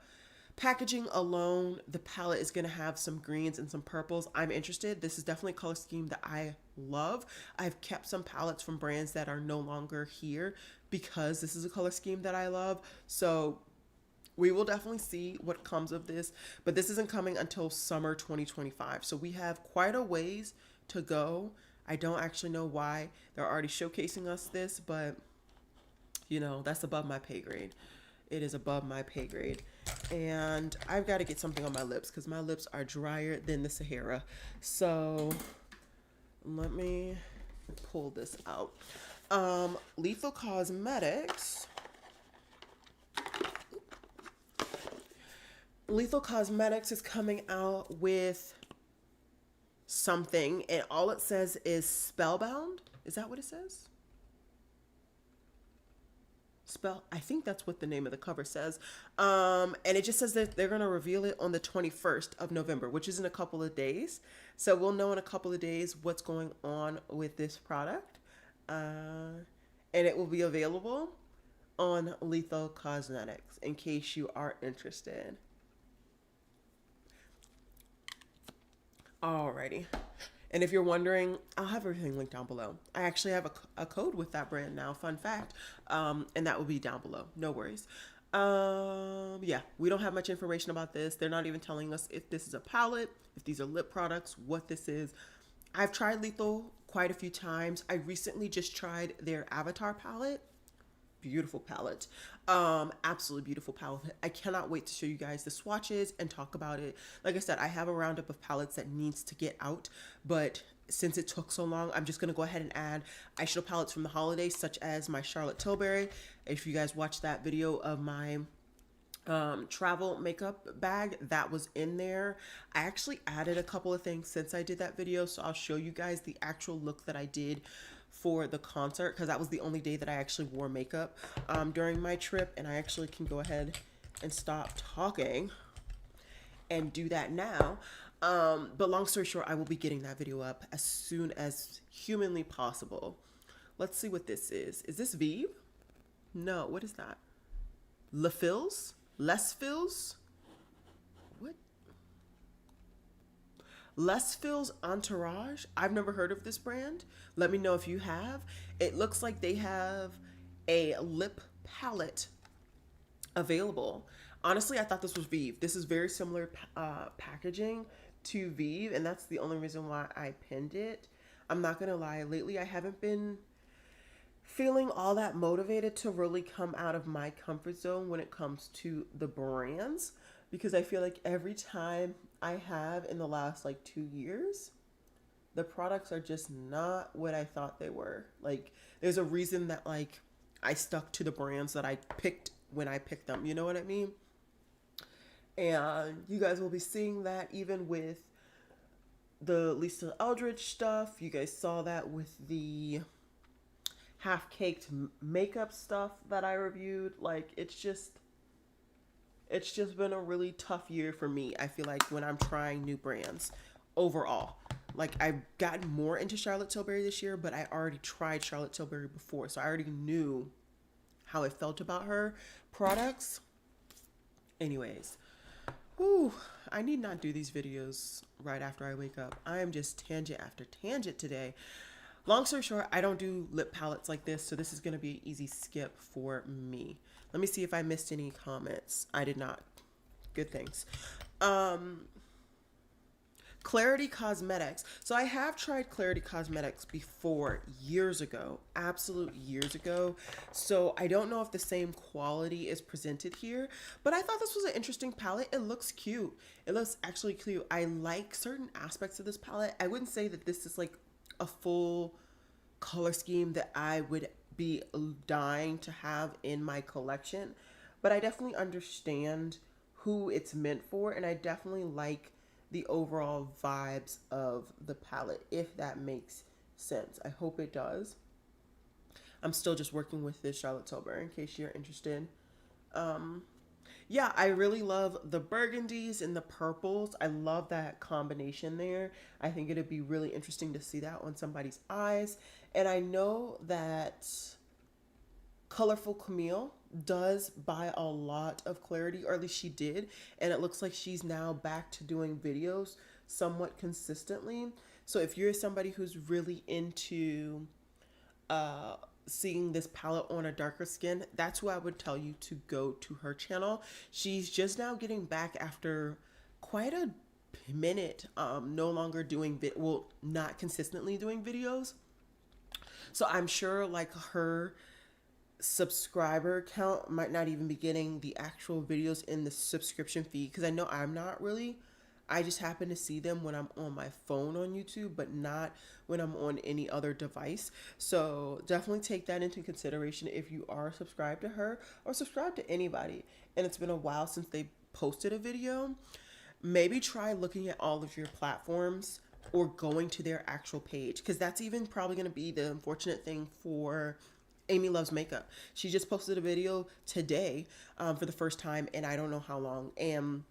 packaging alone, the palette is going to have some greens and some purples. I'm interested. This is definitely a color scheme that I love. I've kept some palettes from brands that are no longer here because this is a color scheme that I love. So we will definitely see what comes of this, but this isn't coming until summer 2025. So we have quite a ways to go. I don't actually know why they're already showcasing us this, but that's above my pay grade. It is above my pay grade. And I've got to get something on my lips because my lips are drier than the Sahara. So let me pull this out. Lethal Cosmetics. Lethal Cosmetics is coming out with something, and all it says is Spellbound. Is that what it says? I think that's what the name of the cover says. And it just says that they're going to reveal it on the 21st of November, which is in a couple of days. So we'll know in a couple of days what's going on with this product. And it will be available on Lethal Cosmetics in case you are interested. Alrighty. And if you're wondering, I'll have everything linked down below. I actually have a code with that brand now, fun fact. And that will be down below. No worries. Yeah, we don't have much information about this. They're not even telling us if this is a palette, if these are lip products, what this is. I've tried Lethal quite a few times. I recently just tried their Avatar palette. Beautiful palette. Absolutely beautiful palette. I cannot wait to show you guys the swatches and talk about it. Like I said, I have a roundup of palettes that needs to get out, but since it took so long, I'm just going to go ahead and add eyeshadow palettes from the holidays, such as my Charlotte Tilbury. If you guys watched that video of my travel makeup bag, that was in there. I actually added a couple of things since I did that video, so I'll show you guys the actual look that I did for the concert, because that was the only day that I actually wore makeup during my trip. And I actually can go ahead and stop talking and do that now. But long story short, I will be getting that video up as soon as humanly possible. Let's see what this is. Is this Vive? No, what is that? Les Fils? Les Fils? What? Les Fils Entourage. I've never heard of this brand. Let me know if you have. It looks like they have a lip palette available. Honestly, I thought this was Vive. This is very similar packaging to Vive, and that's the only reason why I pinned it. I'm not gonna lie, lately I haven't been feeling all that motivated to really come out of my comfort zone when it comes to the brands, because I feel like every time I have in the last like 2 years, the products are just not what I thought they were. Like, there's a reason that like I stuck to the brands that I picked when I picked them, you know what I mean? And you guys will be seeing that even with the Lisa Eldridge stuff. You guys saw that with the half-caked makeup stuff that I reviewed. Like, it's just been a really tough year for me, I feel like, when I'm trying new brands overall. Like, I've gotten more into Charlotte Tilbury this year, but I already tried Charlotte Tilbury before, so I already knew how I felt about her products. Anyways, whew, I need not do these videos right after I wake up. I am just tangent after tangent today. Long story short, I don't do lip palettes like this, so this is going to be an easy skip for me. Let me see if I missed any comments. I did not. Good things. Clarity Cosmetics. So I have tried Clarity Cosmetics before, years ago, absolute years ago. So I don't know if the same quality is presented here, but I thought this was an interesting palette. It looks cute. It looks actually cute. I like certain aspects of this palette. I wouldn't say that this is like a full color scheme that I would be dying to have in my collection, but I definitely understand who it's meant for, and I definitely like the overall vibes of the palette, if that makes sense. I hope it does. I'm still just working with this Charlotte Tilbury in case you're interested. Yeah, I really love the burgundies and the purples. I love that combination there. I think it'd be really interesting to see that on somebody's eyes. And I know that Colorful Camille does buy a lot of Clarity, or at least she did, and it looks like she's now back to doing videos somewhat consistently. So if you're somebody who's really into seeing this palette on a darker skin, that's who I would tell you to go to her channel. She's just now getting back after quite a minute, no longer doing not consistently doing videos. So I'm sure like her subscriber count might not even be getting the actual videos in the subscription feed, because I know I'm not really. I just happen to see them when I'm on my phone on YouTube, but not when I'm on any other device. So definitely take that into consideration if you are subscribed to her or subscribed to anybody and it's been a while since they posted a video. Maybe try looking at all of your platforms or going to their actual page, because that's even probably going to be the unfortunate thing for Amy Loves Makeup. She just posted a video today for the first time in I don't know how long. And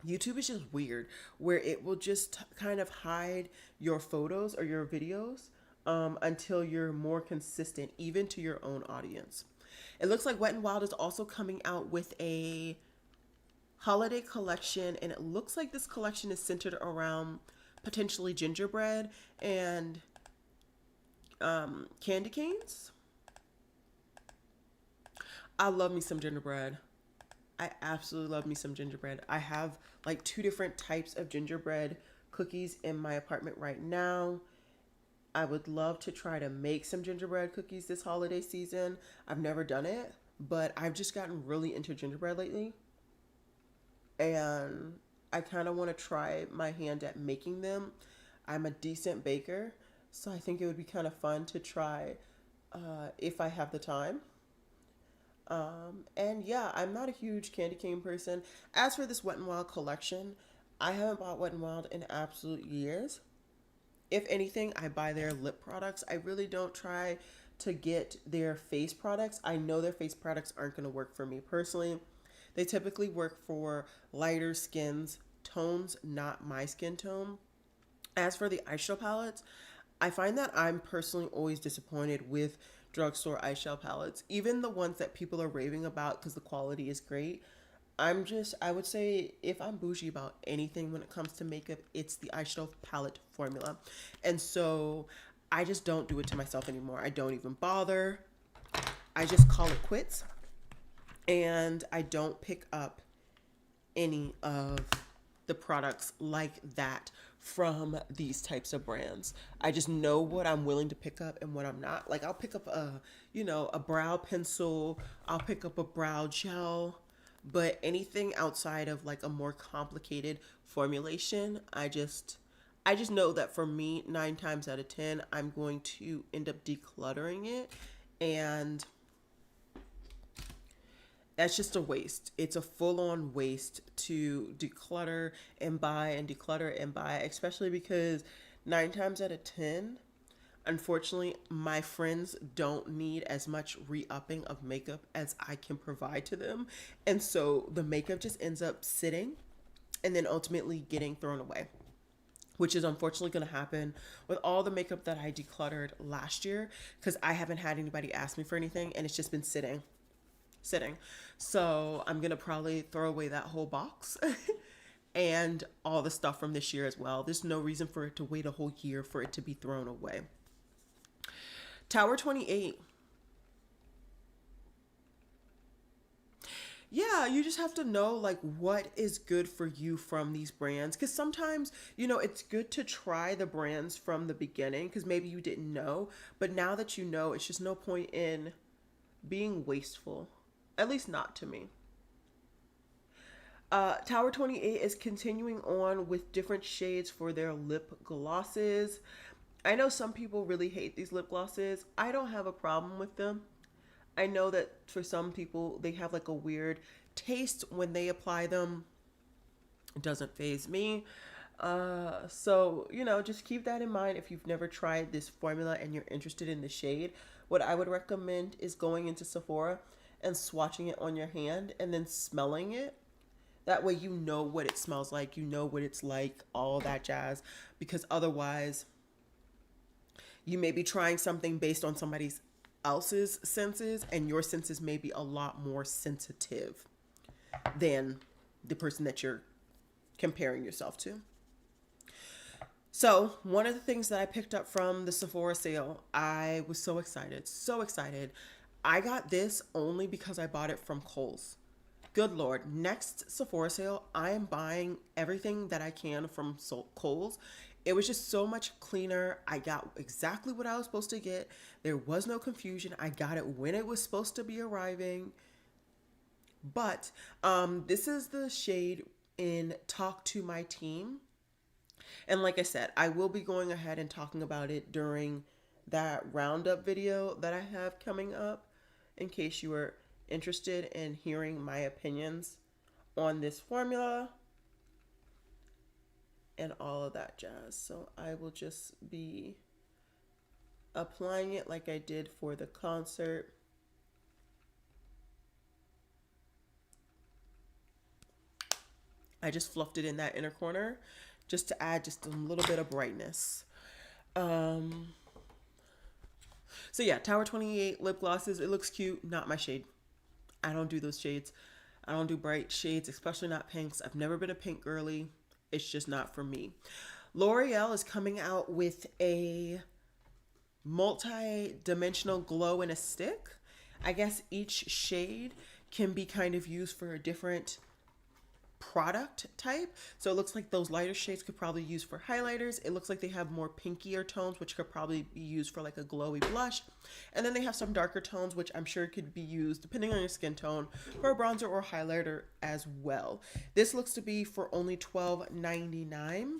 YouTube is just weird where it will just kind of hide your photos or your videos until you're more consistent, even to your own audience. It looks like Wet n Wild is also coming out with a holiday collection, and it looks like this collection is centered around potentially gingerbread and candy canes. I love me some gingerbread. I absolutely love me some gingerbread. I have like 2 different types of gingerbread cookies in my apartment right now. I would love to try to make some gingerbread cookies this holiday season. I've never done it, but I've just gotten really into gingerbread lately. And I kind of want to try my hand at making them. I'm a decent baker, so I think it would be kind of fun to try if I have the time. And yeah, I'm not a huge candy cane person. As for this Wet n Wild collection, I haven't bought Wet n Wild in absolute years. If anything, I buy their lip products. I really don't try to get their face products. I know their face products aren't going to work for me personally. They typically work for lighter skins, tones, not my skin tone. As for the eyeshadow palettes, I find that I'm personally always disappointed with drugstore eyeshadow palettes. Even the ones that people are raving about because the quality is great. I would say if I'm bougie about anything when it comes to makeup, it's the eyeshadow palette formula. And so I just don't do it to myself anymore. I don't even bother. I just call it quits. And I don't pick up any of the products like that from these types of brands. I just know what I'm willing to pick up and what I'm not. Like I'll pick up a brow pencil, I'll pick up a brow gel, but anything outside of like a more complicated formulation, I just know that for me, 9 times out of 10, I'm going to end up decluttering it, and that's just a waste. It's a full-on waste to declutter and buy, especially because 9 times out of 10, unfortunately, my friends don't need as much re-upping of makeup as I can provide to them. And so the makeup just ends up sitting and then ultimately getting thrown away, which is unfortunately going to happen with all the makeup that I decluttered last year because I haven't had anybody ask me for anything and it's just been sitting. So I'm going to probably throw away that whole box and all the stuff from this year as well. There's no reason for it to wait a whole year for it to be thrown away. Tower 28. Yeah, you just have to know like what is good for you from these brands, because sometimes, it's good to try the brands from the beginning because maybe you didn't know, but now that you know, it's just no point in being wasteful, at least not to me. Tower 28 is continuing on with different shades for their lip glosses. I know some people really hate these lip glosses. I don't have a problem with them. I know that for some people, they have like a weird taste when they apply them. It doesn't faze me. So, just keep that in mind if you've never tried this formula and you're interested in the shade. What I would recommend is going into Sephora and swatching it on your hand and then smelling it. That way you know what it smells like, you know what it's like, all that jazz. Because otherwise, you may be trying something based on somebody else's senses, and your senses may be a lot more sensitive than the person that you're comparing yourself to. So one of the things that I picked up from the Sephora sale, I was so excited, so excited. I got this only because I bought it from Kohl's. Good Lord, next Sephora sale, I am buying everything that I can from Kohl's. It was just so much cleaner. I got exactly what I was supposed to get. There was no confusion. I got it when it was supposed to be arriving. But this is the shade in Talk to My Team. And like I said, I will be going ahead and talking about it during that roundup video that I have coming up, in case you are interested in hearing my opinions on this formula and all of that jazz. So I will just be applying it like I did for the concert. I just fluffed it in that inner corner just to add just a little bit of brightness. Um, so yeah, Tower 28 lip glosses. It looks cute. Not my shade. I don't do those shades. I don't do bright shades, especially not pinks. I've never been a pink girly. It's just not for me. L'Oreal is coming out with a multi-dimensional glow in a stick. I guess each shade can be kind of used for a different product type. So it looks like those lighter shades could probably use for highlighters. It looks like they have more pinkier tones, which could probably be used for like a glowy blush. And then they have some darker tones, which I'm sure could be used, depending on your skin tone, for a bronzer or highlighter as well. This looks to be for only $12.99.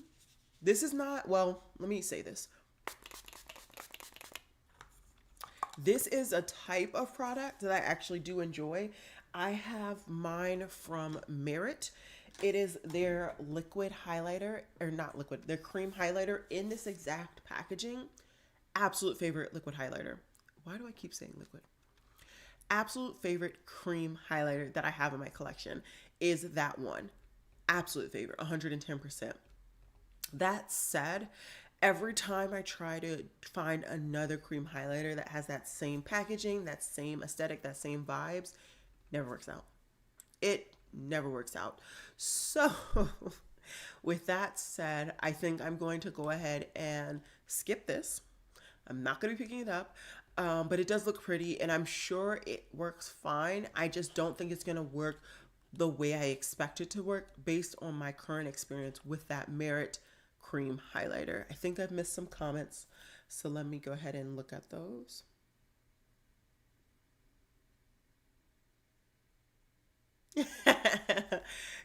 This is not, well, let me say this. This is a type of product that I actually do enjoy. I have mine from Merit. It is their liquid highlighter, or not liquid, their cream highlighter in this exact packaging. Absolute favorite liquid highlighter. Why do I keep saying liquid? Absolute favorite cream highlighter that I have in my collection is that one. Absolute favorite, 110%. That said, every time I try to find another cream highlighter that has that same packaging, that same aesthetic, that same vibes, never works out. It never works out. So with that said, I think I'm going to go ahead and skip this. I'm not going to be picking it up, but it does look pretty and I'm sure it works fine. I just don't think it's going to work the way I expect it to work based on my current experience with that Merit cream highlighter. I think I've missed some comments, so let me go ahead and look at those.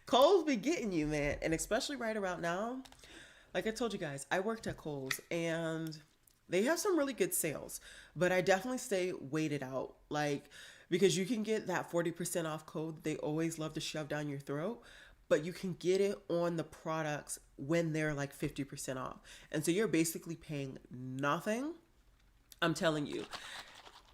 Kohl's be getting you, man. And especially right around now. Like I told you guys, I worked at Kohl's and they have some really good sales. But I definitely stay waited out. Like, because you can get that 40% off code they always love to shove down your throat. But you can get it on the products when they're like 50% off. And so you're basically paying nothing. I'm telling you.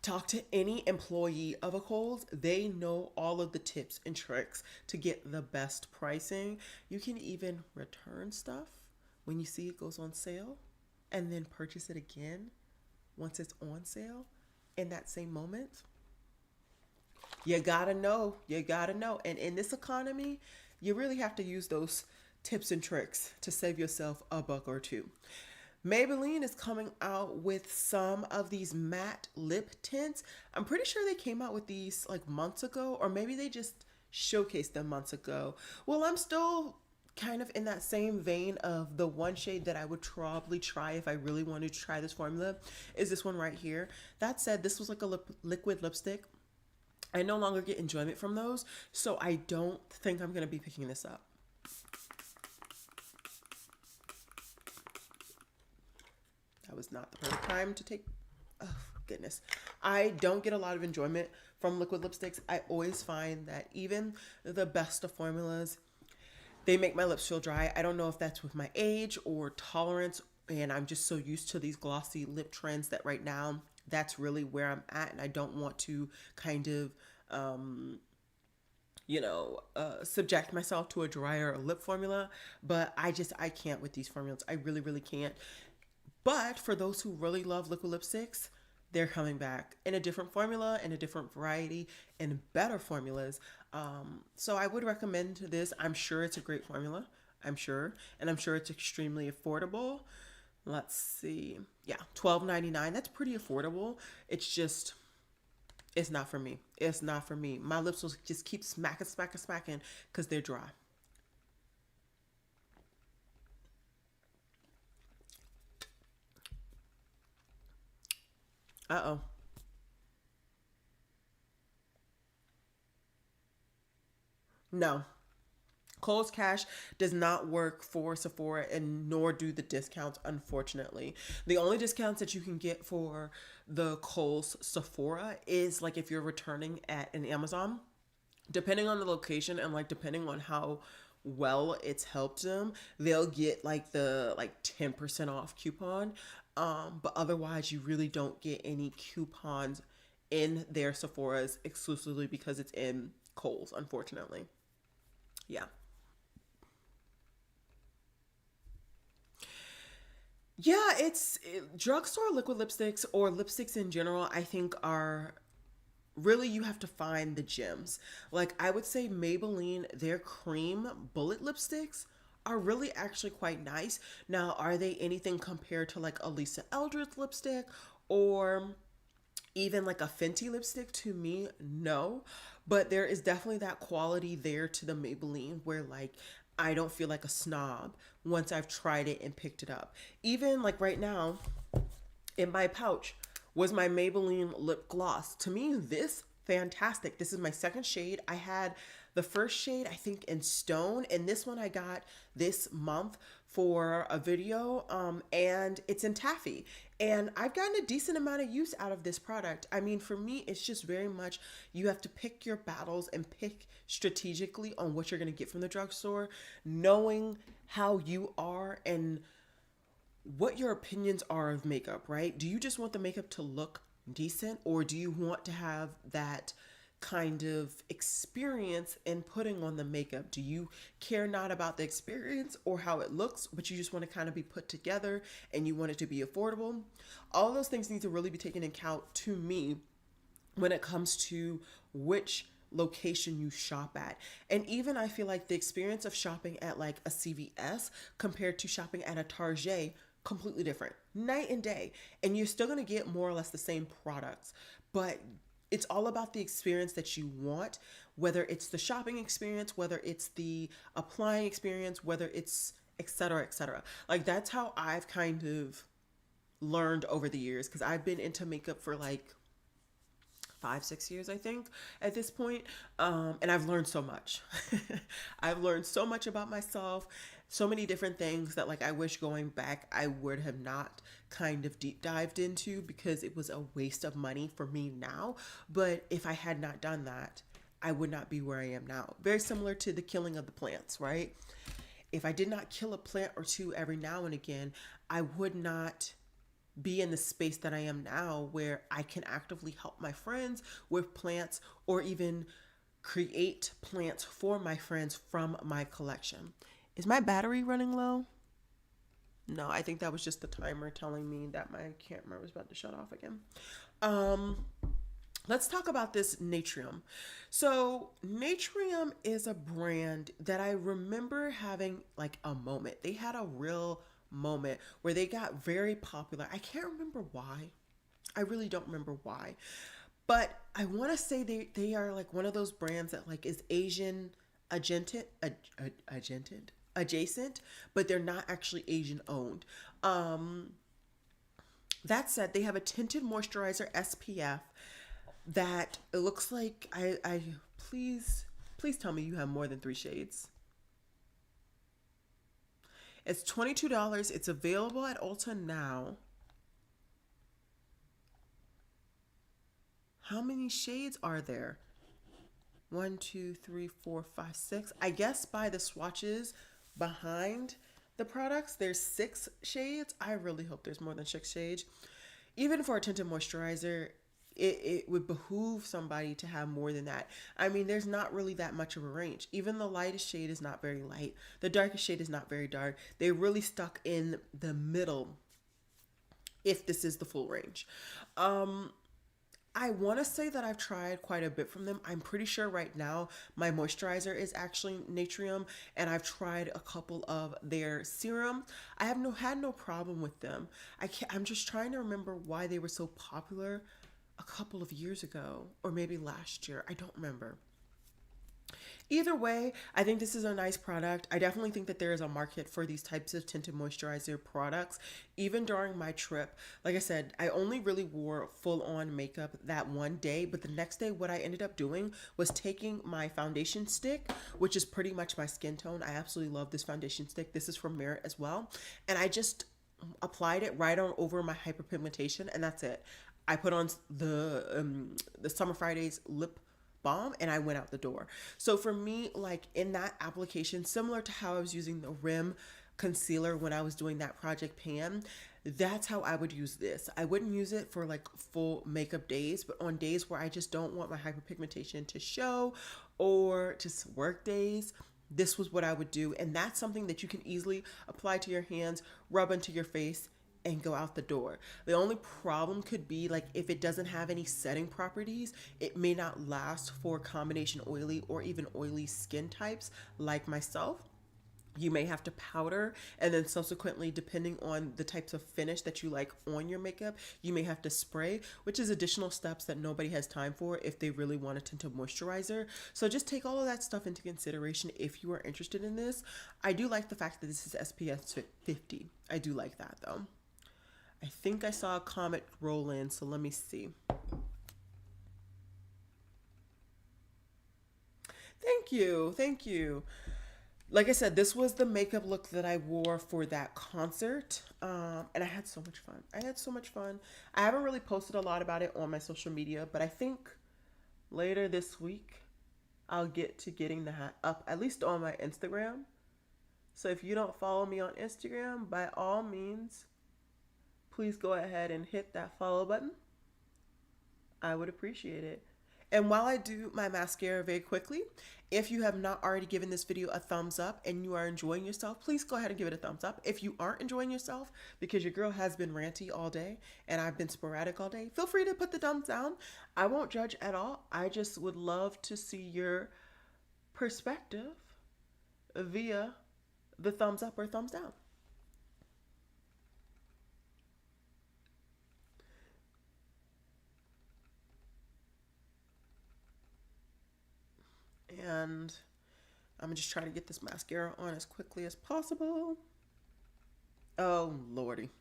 Talk to any employee of a Kohl's. They know all of the tips and tricks to get the best pricing. You can even return stuff when you see it goes on sale and then purchase it again once it's on sale in that same moment. You gotta know. You gotta know. And in this economy, you really have to use those tips and tricks to save yourself a buck or two. Maybelline is coming out with some of these matte lip tints. I'm pretty sure they came out with these like months ago, or maybe they just showcased them months ago. Well, I'm still kind of in that same vein of the one shade that I would probably try if I really wanted to try this formula is this one right here. That said, this was like a liquid lipstick. I no longer get enjoyment from those, so I don't think I'm going to be picking this up. That was not the perfect time to take, oh goodness. I don't get a lot of enjoyment from liquid lipsticks. I always find that even the best of formulas, they make my lips feel dry. I don't know if that's with my age or tolerance, and I'm just so used to these glossy lip trends that right now, that's really where I'm at, and I don't want to kind of, subject myself to a drier lip formula, but I can't with these formulas. I really, really can't. But for those who really love liquid lipsticks, they're coming back in a different formula, in a different variety, and better formulas. So I would recommend this. I'm sure it's a great formula. I'm sure. And I'm sure it's extremely affordable. Let's see. Yeah, $12.99. That's pretty affordable. It's just, it's not for me. It's not for me. My lips will just keep smacking because they're dry. Uh-oh. No. Kohl's Cash does not work for Sephora and nor do the discounts, unfortunately. The only discounts that you can get for the Kohl's Sephora is like if you're returning at an Amazon, depending on the location and like depending on how well it's helped them, they'll get like the like 10% off coupon. But otherwise you really don't get any coupons in their Sephora's exclusively because it's in Kohl's, unfortunately. Yeah. Yeah, drugstore liquid lipsticks or lipsticks in general, I think are really, you have to find the gems. Like I would say Maybelline, their cream bullet lipsticks are really actually quite nice. Now, are they anything compared to like a Lisa Eldridge lipstick or even like a Fenty lipstick? To me, no. But there is definitely that quality there to the Maybelline where like I don't feel like a snob once I've tried it and picked it up. Even like right now, in my pouch was my Maybelline lip gloss. To me, this fantastic. This is my second shade. I had the first shade, I think, in Stone, and this one I got this month for a video, and it's in Taffy. And I've gotten a decent amount of use out of this product. I mean, for me, it's just very much you have to pick your battles and pick strategically on what you're going to get from the drugstore, knowing how you are and what your opinions are of makeup, right? Do you just want the makeup to look decent, or do you want to have that kind of experience in putting on the makeup? Do you care not about the experience or how it looks, but you just want to kind of be put together and you want it to be affordable? All those things need to really be taken into account to me when it comes to which location you shop at. And even I feel like the experience of shopping at like a CVS compared to shopping at a Target, completely different, night and day. And you're still going to get more or less the same products, but it's all about the experience that you want, whether it's the shopping experience, whether it's the applying experience, whether it's et cetera, et cetera. Like that's how I've kind of learned over the years, because I've been into makeup for like 5, 6 years, I think, at this point. And I've learned so much. I've learned so much about myself, so many different things that like I wish going back I would have not kind of deep dived into, because it was a waste of money for me now. But if I had not done that, I would not be where I am now. Very similar to the killing of the plants, right? If I did not kill a plant or two every now and again, I would not be in the space that I am now, where I can actively help my friends with plants or even create plants for my friends from my collection. Is my battery running low? No, I think that was just the timer telling me that my camera was about to shut off again. Um, let's talk about this Natrium. So Natrium is a brand that I remember having like a moment. They had a real moment where they got very popular. I can't remember why. I really don't remember why. But I want to say they are like one of those brands that like is Asian adjacent, but they're not actually Asian owned. That said, they have a tinted moisturizer SPF that it looks like I please tell me you have more than 3 shades. It's $22. It's available at Ulta now. How many shades are there? 1, 2, 3, 4, 5, 6. I guess by the swatches behind the products, there's 6 shades. I really hope there's more than 6 shades. Even for a tinted moisturizer, it would behoove somebody to have more than that. I mean, there's not really that much of a range. Even the lightest shade is not very light. The darkest shade is not very dark. They really stuck in the middle if this is the full range. I want to say that I've tried quite a bit from them. I'm pretty sure right now my moisturizer is actually Natrium, and I've tried a couple of their serum. I have had no problem with them. I'm just trying to remember why they were so popular a couple of years ago, or maybe last year. I don't remember. Either way, I think this is a nice product. I definitely think that there is a market for these types of tinted moisturizer products. Even during my trip, like I said, I only really wore full on makeup that one day, but the next day what I ended up doing was taking my foundation stick, which is pretty much my skin tone. I absolutely love this foundation stick. This is from Merit as well. And I just applied it right on over my hyperpigmentation, and that's it. I put on the Summer Fridays lip balm, and I went out the door. So for me, like in that application, similar to how I was using the rim concealer when I was doing that project pan, that's how I would use this. I wouldn't use it for like full makeup days, but on days where I just don't want my hyperpigmentation to show, or just work days, this was what I would do. And that's something that you can easily apply to your hands, rub into your face, and go out the door. The only problem could be like if it doesn't have any setting properties, it may not last for combination oily or even oily skin types like myself. You may have to powder, and then subsequently, depending on the types of finish that you like on your makeup, you may have to spray, which is additional steps that nobody has time for if they really want a tinted moisturizer. So just take all of that stuff into consideration if you are interested in this. I do like the fact that this is SPF 50. I do like that though. I think I saw a comment roll in, so let me see. Thank you. Thank you. Like I said, this was the makeup look that I wore for that concert. And I had so much fun. I had so much fun. I haven't really posted a lot about it on my social media, but I think later this week, I'll get to getting that up, at least on my Instagram. So if you don't follow me on Instagram, by all means, please go ahead and hit that follow button. I would appreciate it. And while I do my mascara very quickly, if you have not already given this video a thumbs up and you are enjoying yourself, please go ahead and give it a thumbs up. If you aren't enjoying yourself because your girl has been ranty all day and I've been sporadic all day, feel free to put the thumbs down. I won't judge at all. I just would love to see your perspective via the thumbs up or thumbs down. And I'm gonna just try to get this mascara on as quickly as possible. Oh, Lordy.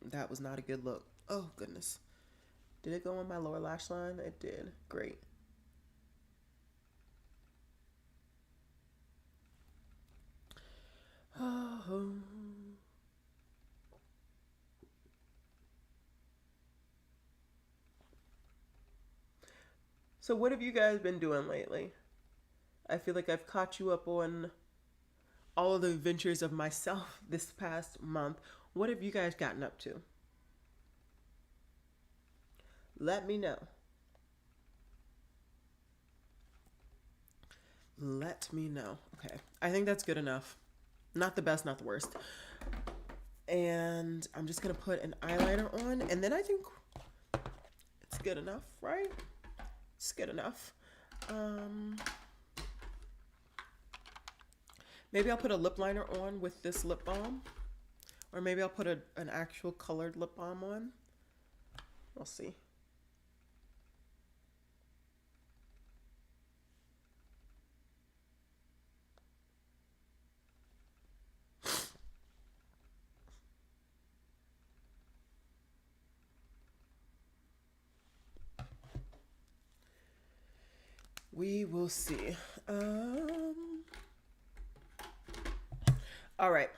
That was not a good look. Oh, goodness. Did it go on my lower lash line? It did. Great. Oh. So what have you guys been doing lately? I feel like I've caught you up on all of the adventures of myself this past month. What have you guys gotten up to? Let me know. Let me know. Okay. I think that's good enough. Not the best, not the worst. And I'm just going to put an eyeliner on. And then I think it's good enough, right? It's good enough. Maybe I'll put a lip liner on with this lip balm. Or maybe I'll put an actual colored lip balm on. We'll see. We will see. All right.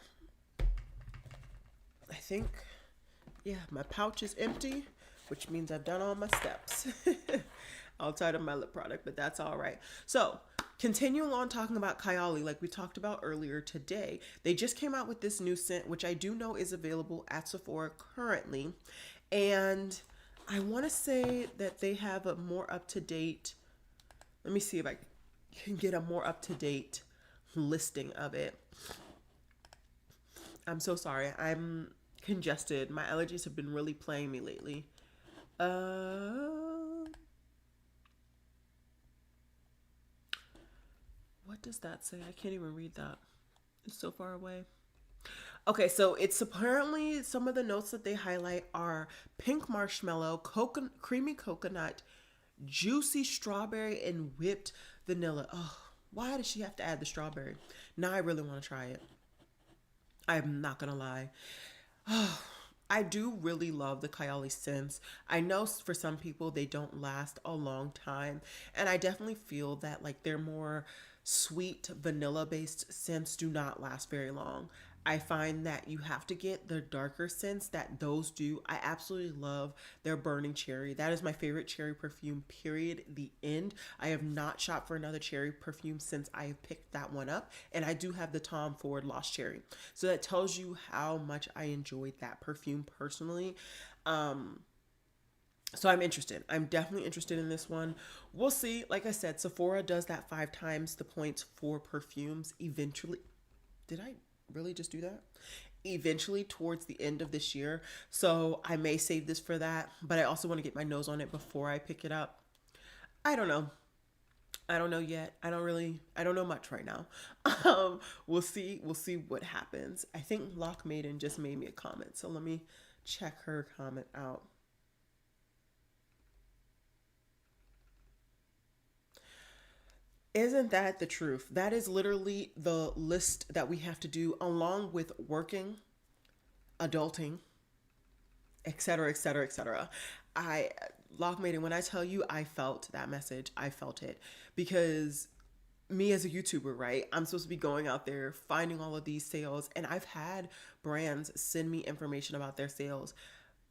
I think, yeah, my pouch is empty, which means I've done all my steps. Outside of my lip product, but that's all right. So, continuing on talking about Kylie, like we talked about earlier today, they just came out with this new scent, which I do know is available at Sephora currently. And I want to say that they have a more up-to-date, let me see if I can get a more up-to-date listing of it. I'm so sorry. I'm congested. My allergies have been really playing me lately. What does that say? I can't even read that. It's so far away. Okay, so it's apparently some of the notes that they highlight are pink marshmallow, creamy coconut, juicy strawberry, and whipped vanilla. Oh, why does she have to add the strawberry? Now I really want to try it. I'm not gonna lie. Oh, I do really love the Kylie scents. I know for some people they don't last a long time, and I definitely feel that like they're more sweet vanilla based scents do not last very long. I find that you have to get the darker scents that those do. I absolutely love their burning cherry. That is my favorite cherry perfume, period. The end. I have not shopped for another cherry perfume since I have picked that one up. And I do have the Tom Ford Lost Cherry. So that tells you how much I enjoyed that perfume personally. So I'm interested. I'm definitely interested in this one. We'll see. Like I said, Sephora does that 5 times the points for perfumes eventually. Did I really just do that? Eventually towards the end of this year. So I may save this for that, but I also want to get my nose on it before I pick it up. I don't know. I don't know yet. I don't know much right now. We'll see. We'll see what happens. I think Lock Maiden just made me a comment. So let me check her comment out. Isn't that the truth? That is literally the list that we have to do along with working, adulting, etc., etc., etc. I Lock Maiden, when I tell you I felt that message, I felt it because me as a YouTuber, right? I'm supposed to be going out there finding all of these sales, and I've had brands send me information about their sales,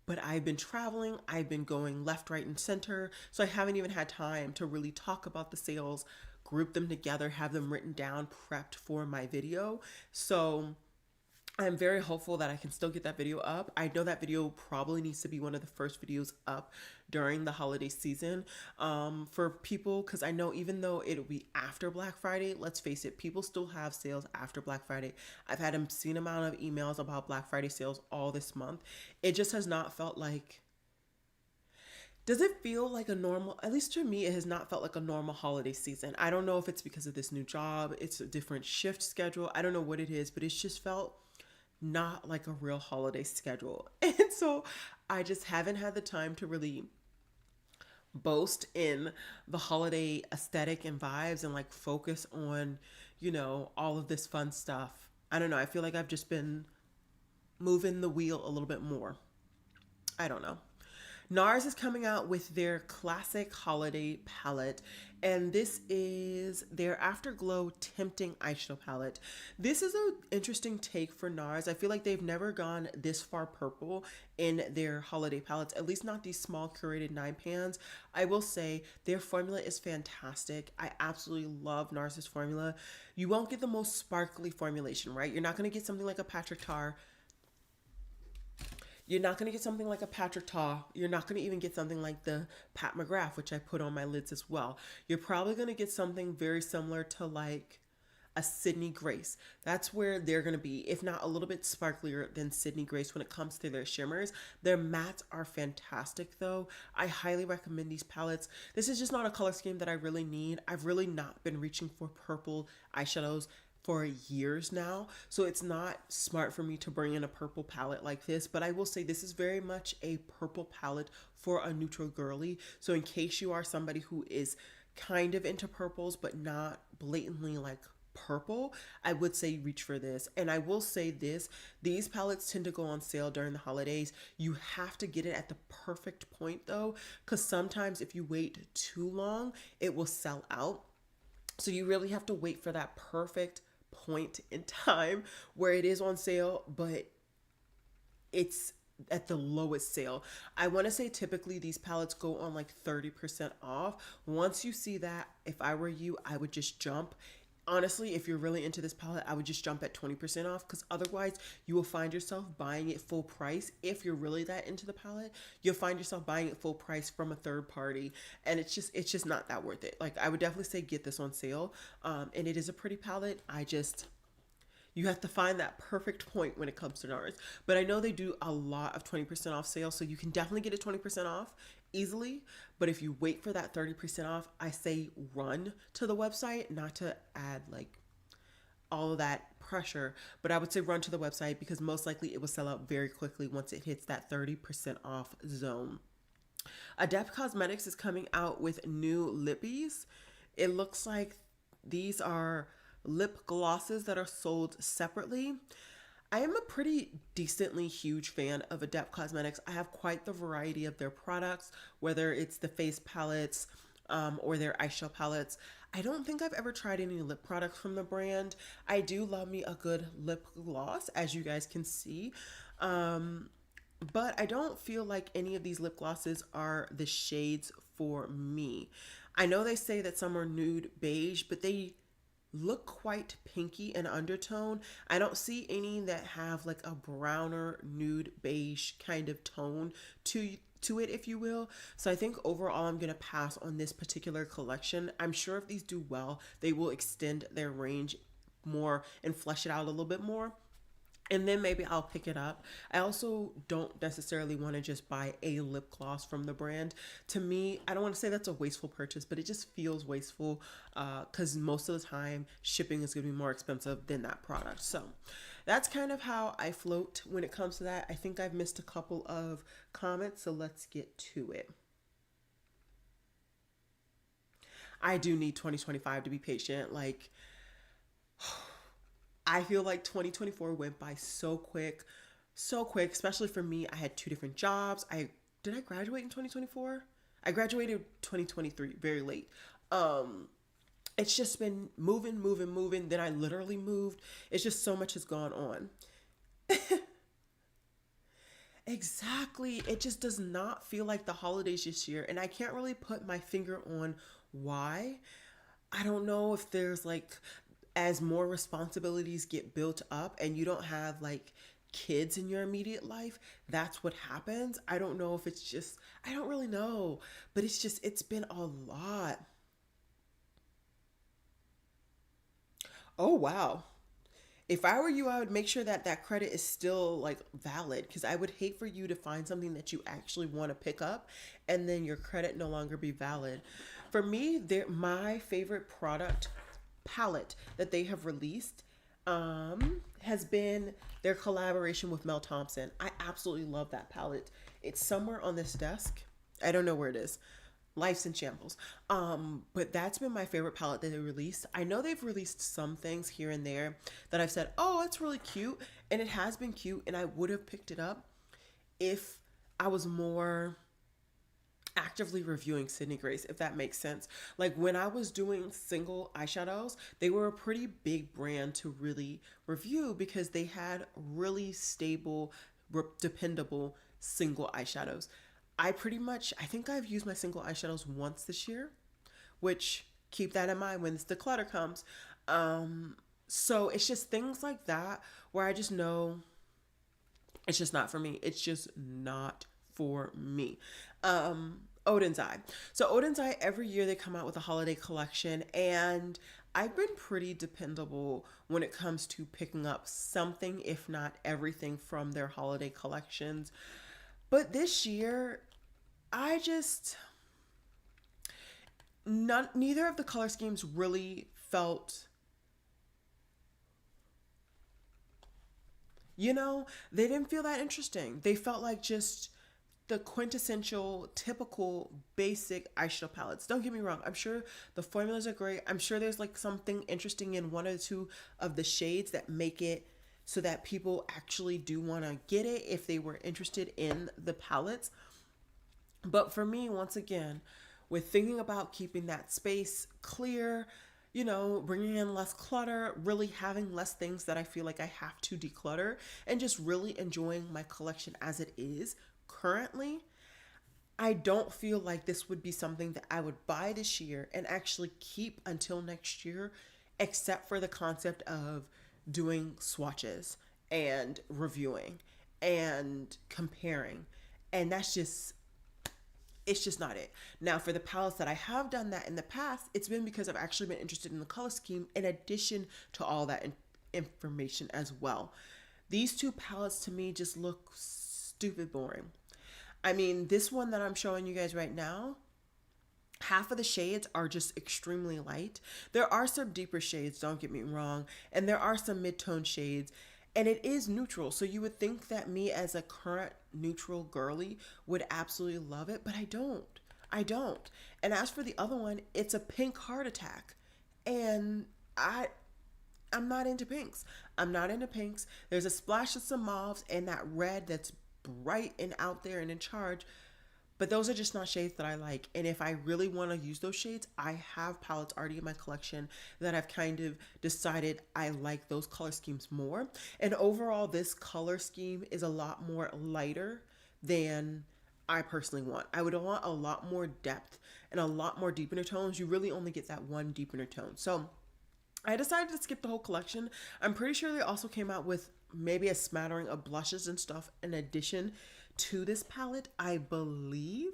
but I've been traveling, I've been going left, right, and center, so I haven't even had time to really talk about the sales, group them together, have them written down, prepped for my video. So I'm very hopeful that I can still get that video up. I know that video probably needs to be one of the first videos up during the holiday season for people, because I know even though it'll be after Black Friday, let's face it, people still have sales after Black Friday. I've had an obscene amount of emails about Black Friday sales all this month. It just has not felt like, does it feel like a normal, at least to me, it has not felt like a normal holiday season. I don't know if it's because of this new job, it's a different shift schedule. I don't know what it is, but it's just felt not like a real holiday schedule. And so I just haven't had the time to really boast in the holiday aesthetic and vibes and like focus on, all of this fun stuff. I don't know. I feel like I've just been moving the wheel a little bit more. I don't know. NARS is coming out with their classic holiday palette, and this is their Afterglow Tempting Eyeshadow palette. This is an interesting take for NARS. I feel like they've never gone this far purple in their holiday palettes, at least not these small curated 9 pans. I will say their formula is fantastic. I absolutely love NARS's formula. You won't get the most sparkly formulation, right? You're not going to get something like a Patrick Tar. You're not going to get something like a Patrick Ta. You're not going to even get something like the Pat McGrath, which I put on my lids as well. You're probably going to get something very similar to like a Sydney Grace. That's where they're going to be, if not a little bit sparklier than Sydney Grace when it comes to their shimmers. Their mattes are fantastic though. I highly recommend these palettes. This is just not a color scheme that I really need. I've really not been reaching for purple eyeshadows for years now, so it's not smart for me to bring in a purple palette like this, but I will say this is very much a purple palette for a neutral girly. So in case you are somebody who is kind of into purples but not blatantly like purple, I would say reach for this. And I will say this, these palettes tend to go on sale during the holidays. You have to get it at the perfect point though, because sometimes if you wait too long it will sell out. So you really have to wait for that perfect point in time where it is on sale, but it's at the lowest sale. I want to say typically these palettes go on like 30% off. Once you see that, if I were you, I would just jump. Honestly, if you're really into this palette, I would just jump at 20% off, because otherwise you will find yourself buying it full price. If you're really that into the palette, you'll find yourself buying it full price from a third party, and it's just not that worth it. Like, I would definitely say get this on sale. And it is a pretty palette. You have to find that perfect point when it comes to NARS. But I know they do a lot of 20% off sales, so you can definitely get it 20% off easily. But if you wait for that 30% off, I say run to the website, not to add like all of that pressure, but I would say run to the website, because most likely it will sell out very quickly once it hits that 30% off zone. Adept Cosmetics is coming out with new lippies. It looks like these are lip glosses that are sold separately. I am a pretty decently huge fan of Adept Cosmetics. I have quite the variety of their products, whether it's the face palettes or their eyeshadow palettes. I don't think I've ever tried any lip products from the brand. I do love me a good lip gloss, as you guys can see. Um, but I don't feel like any of these lip glosses are the shades for me. I know they say that some are nude beige, but they look quite pinky in undertone. I don't see any that have like a browner nude beige kind of tone to it, if you will. So I think overall I'm going to pass on this particular collection. I'm sure if these do well, they will extend their range more and flesh it out a little bit more, and then maybe I'll pick it up. I also don't necessarily want to just buy a lip gloss from the brand. To me, I don't want to say that's a wasteful purchase, but it just feels wasteful because most of the time shipping is going to be more expensive than that product. So that's kind of how I float when it comes to that. I think I've missed a couple of comments, so let's get to it. I do need 2025 to be patient. Like, I feel like 2024 went by so quick, especially for me. I had two different jobs. I graduate in 2024? I graduated 2023 very late. Um it's just been moving. Then I literally moved. It's just so much has gone on. Exactly. It just does not feel like the holidays this year, and I can't really put my finger on why. I don't know if there's like, as more responsibilities get built up and you don't have like kids in your immediate life, that's what happens. I don't know if it's just, I don't really know, but it's just, it's been a lot. Oh, wow. If I were you, I would make sure that that credit is still like valid, because I would hate for you to find something that you actually want to pick up and then your credit no longer be valid. For me, my favorite product palette that they have released has been their collaboration with Mel Thompson. I absolutely love that palette. It's somewhere on this desk. I don't know where it is. Life's in shambles. But that's been my favorite palette that they released. I know they've released some things here and there that I've said, oh, it's really cute. And it has been cute. And I would have picked it up if I was more actively reviewing Sydney Grace, if that makes sense. Like when I was doing single eyeshadows, they were a pretty big brand to really review because they had really stable, dependable single eyeshadows. I think I've used my single eyeshadows once this year, which keep that in mind when the clutter comes. So it's just things like that where I just know it's just not for me. It's just not for me. Odin's Eye. So Odin's Eye, every year they come out with a holiday collection, and I've been pretty dependable when it comes to picking up something, if not everything, from their holiday collections. But this year, I just neither of the color schemes really felt, they didn't feel that interesting. They felt like just the quintessential, typical, basic eyeshadow palettes. Don't get me wrong. I'm sure the formulas are great. I'm sure there's like something interesting in one or two of the shades that make it so that people actually do want to get it if they were interested in the palettes. But for me, once again, with thinking about keeping that space clear, bringing in less clutter, really having less things that I feel like I have to declutter, and just really enjoying my collection as it is currently, I don't feel like this would be something that I would buy this year and actually keep until next year, except for the concept of doing swatches and reviewing and comparing. And it's just not it. Now, for the palettes that I have done that in the past, it's been because I've actually been interested in the color scheme in addition to all that information as well. These two palettes to me just look stupid boring. I mean, this one that I'm showing you guys right now, half of the shades are just extremely light. There are some deeper shades, don't get me wrong, and there are some mid-tone shades, and it is neutral. So you would think that me as a current neutral girly would absolutely love it, but I don't. I don't. And as for the other one, it's a pink heart attack. And I'm not into pinks. I'm not into pinks. There's a splash of some mauves and that red that's bright and out there and in charge. But those are just not shades that I like. And if I really want to use those shades, I have palettes already in my collection that I've kind of decided I like those color schemes more. And overall, this color scheme is a lot more lighter than I personally want. I would want a lot more depth and a lot more deepener tones. You really only get that one deepener tone. So I decided to skip the whole collection. I'm pretty sure they also came out with maybe a smattering of blushes and stuff in addition to this palette, I believe.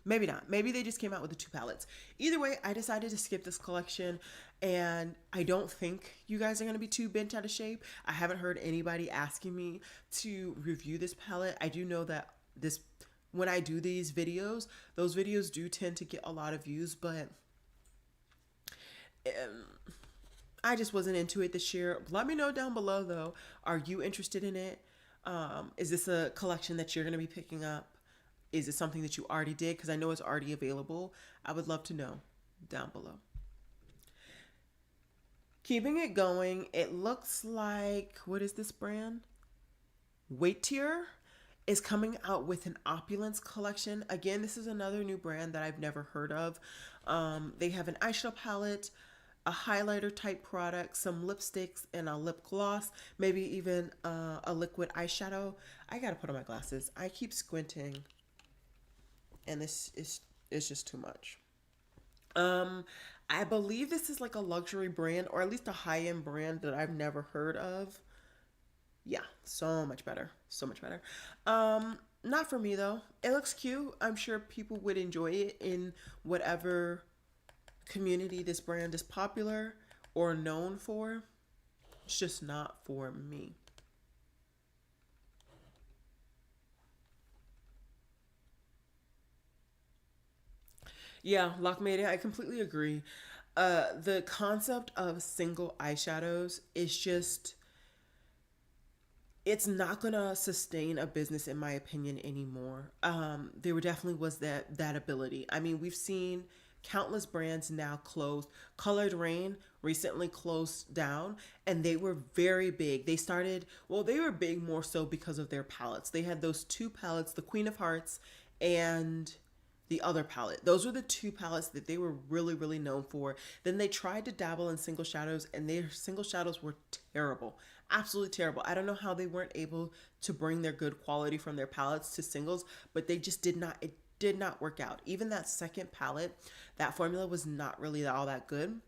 Maybe not. Maybe they just came out with the two palettes. Either way, I decided to skip this collection, and I don't think you guys are going to be too bent out of shape. I haven't heard anybody asking me to review this palette. I do know that this when I do these videos, those videos do tend to get a lot of views, but I just wasn't into it this year. Let me know down below though. Are you interested in it? Is this a collection that you're going to be picking up? Is it something that you already did? Because I know it's already available. I would love to know down below. Keeping it going, it looks like, what is this brand? Waitier is coming out with an Opulence collection. Again, this is another new brand that I've never heard of. They have an eyeshadow palette, a highlighter type product, some lipsticks, and a lip gloss, maybe even a liquid eyeshadow. I gotta put on my glasses. I keep squinting, and this is just too much. I believe this is like a luxury brand, or at least a high-end brand that I've never heard of. Yeah, so much better. So much better. Not for me though. It looks cute. I'm sure people would enjoy it in whatever community this brand is popular or known for. It's just not for me. Yeah, Lockmated, I completely agree. The concept of single eyeshadows is just, it's not gonna sustain a business in my opinion anymore. There definitely was that ability. I mean, we've seen countless brands now closed. Colored Rain recently closed down, and they were very big. They started, well, they were big more so because of their palettes. They had those two palettes, the Queen of Hearts and the other palette. Those were the two palettes that they were really, really known for. Then they tried to dabble in single shadows, and their single shadows were terrible. Absolutely terrible. I don't know how they weren't able to bring their good quality from their palettes to singles, but they just did not, it did not work out. Even that second palette, that formula was not really all that good.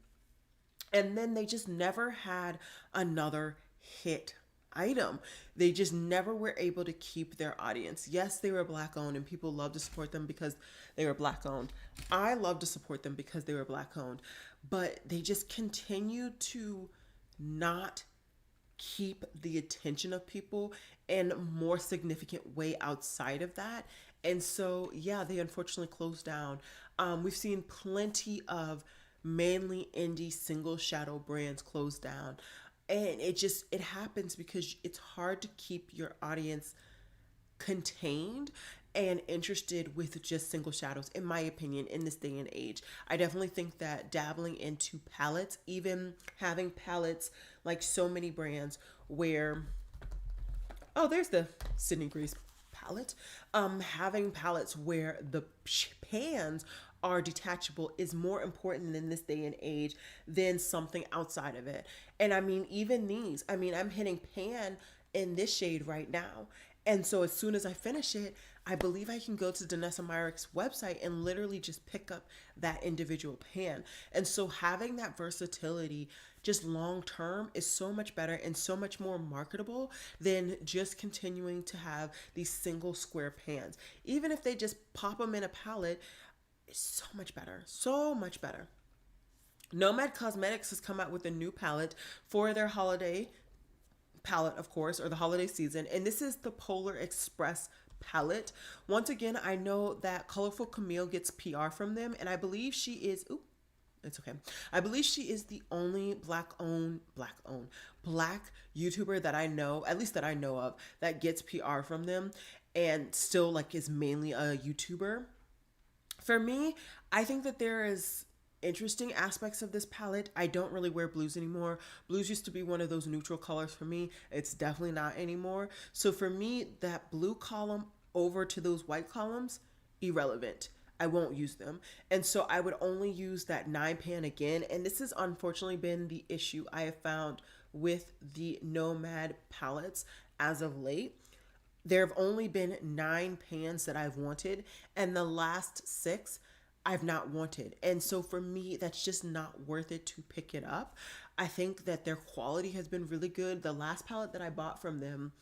And then they just never had another hit item. They just never were able to keep their audience. Yes, they were black owned and people love to support them because they were black owned. I love to support them because they were black owned, but they just continued to not keep the attention of people in a more significant way outside of that. And so, yeah, they unfortunately closed down. We've seen plenty of mainly indie single shadow brands close down. And it happens because it's hard to keep your audience contained and interested with just single shadows, in my opinion, in this day and age. I definitely think that dabbling into palettes, even having palettes like so many brands where, oh, there's the Sydney Grease palette. Having palettes where the pans are detachable is more important in this day and age than something outside of it. And I mean, even these, I mean, I'm hitting pan in this shade right now. And so as soon as I finish it, I believe I can go to Danessa Myricks website and literally just pick up that individual pan. And so having that versatility just long term is so much better and so much more marketable than just continuing to have these single square pans. Even if they just pop them in a palette, it's so much better. So much better. Nomad Cosmetics has come out with a new palette for their holiday palette, of course, or the holiday season. And this is the Polar Express palette. Once again, I know that Colorful Camille gets PR from them, and I believe she is, ooh, it's okay. I believe she is the only black YouTuber that I know, at least that I know of, that gets PR from them and still like is mainly a YouTuber. For me, I think that there is interesting aspects of this palette. I don't really wear blues anymore. Blues used to be one of those neutral colors for me. It's definitely not anymore. So for me, that blue column over to those white columns irrelevant. I won't use them. And so I would only use that 9 pan again. And this has unfortunately been the issue I have found with the Nomad palettes as of late. There have only been 9 pans that I've wanted, and the last 6 I've not wanted. And so for me, that's just not worth it to pick it up. I think that their quality has been really good. The last palette that I bought from them,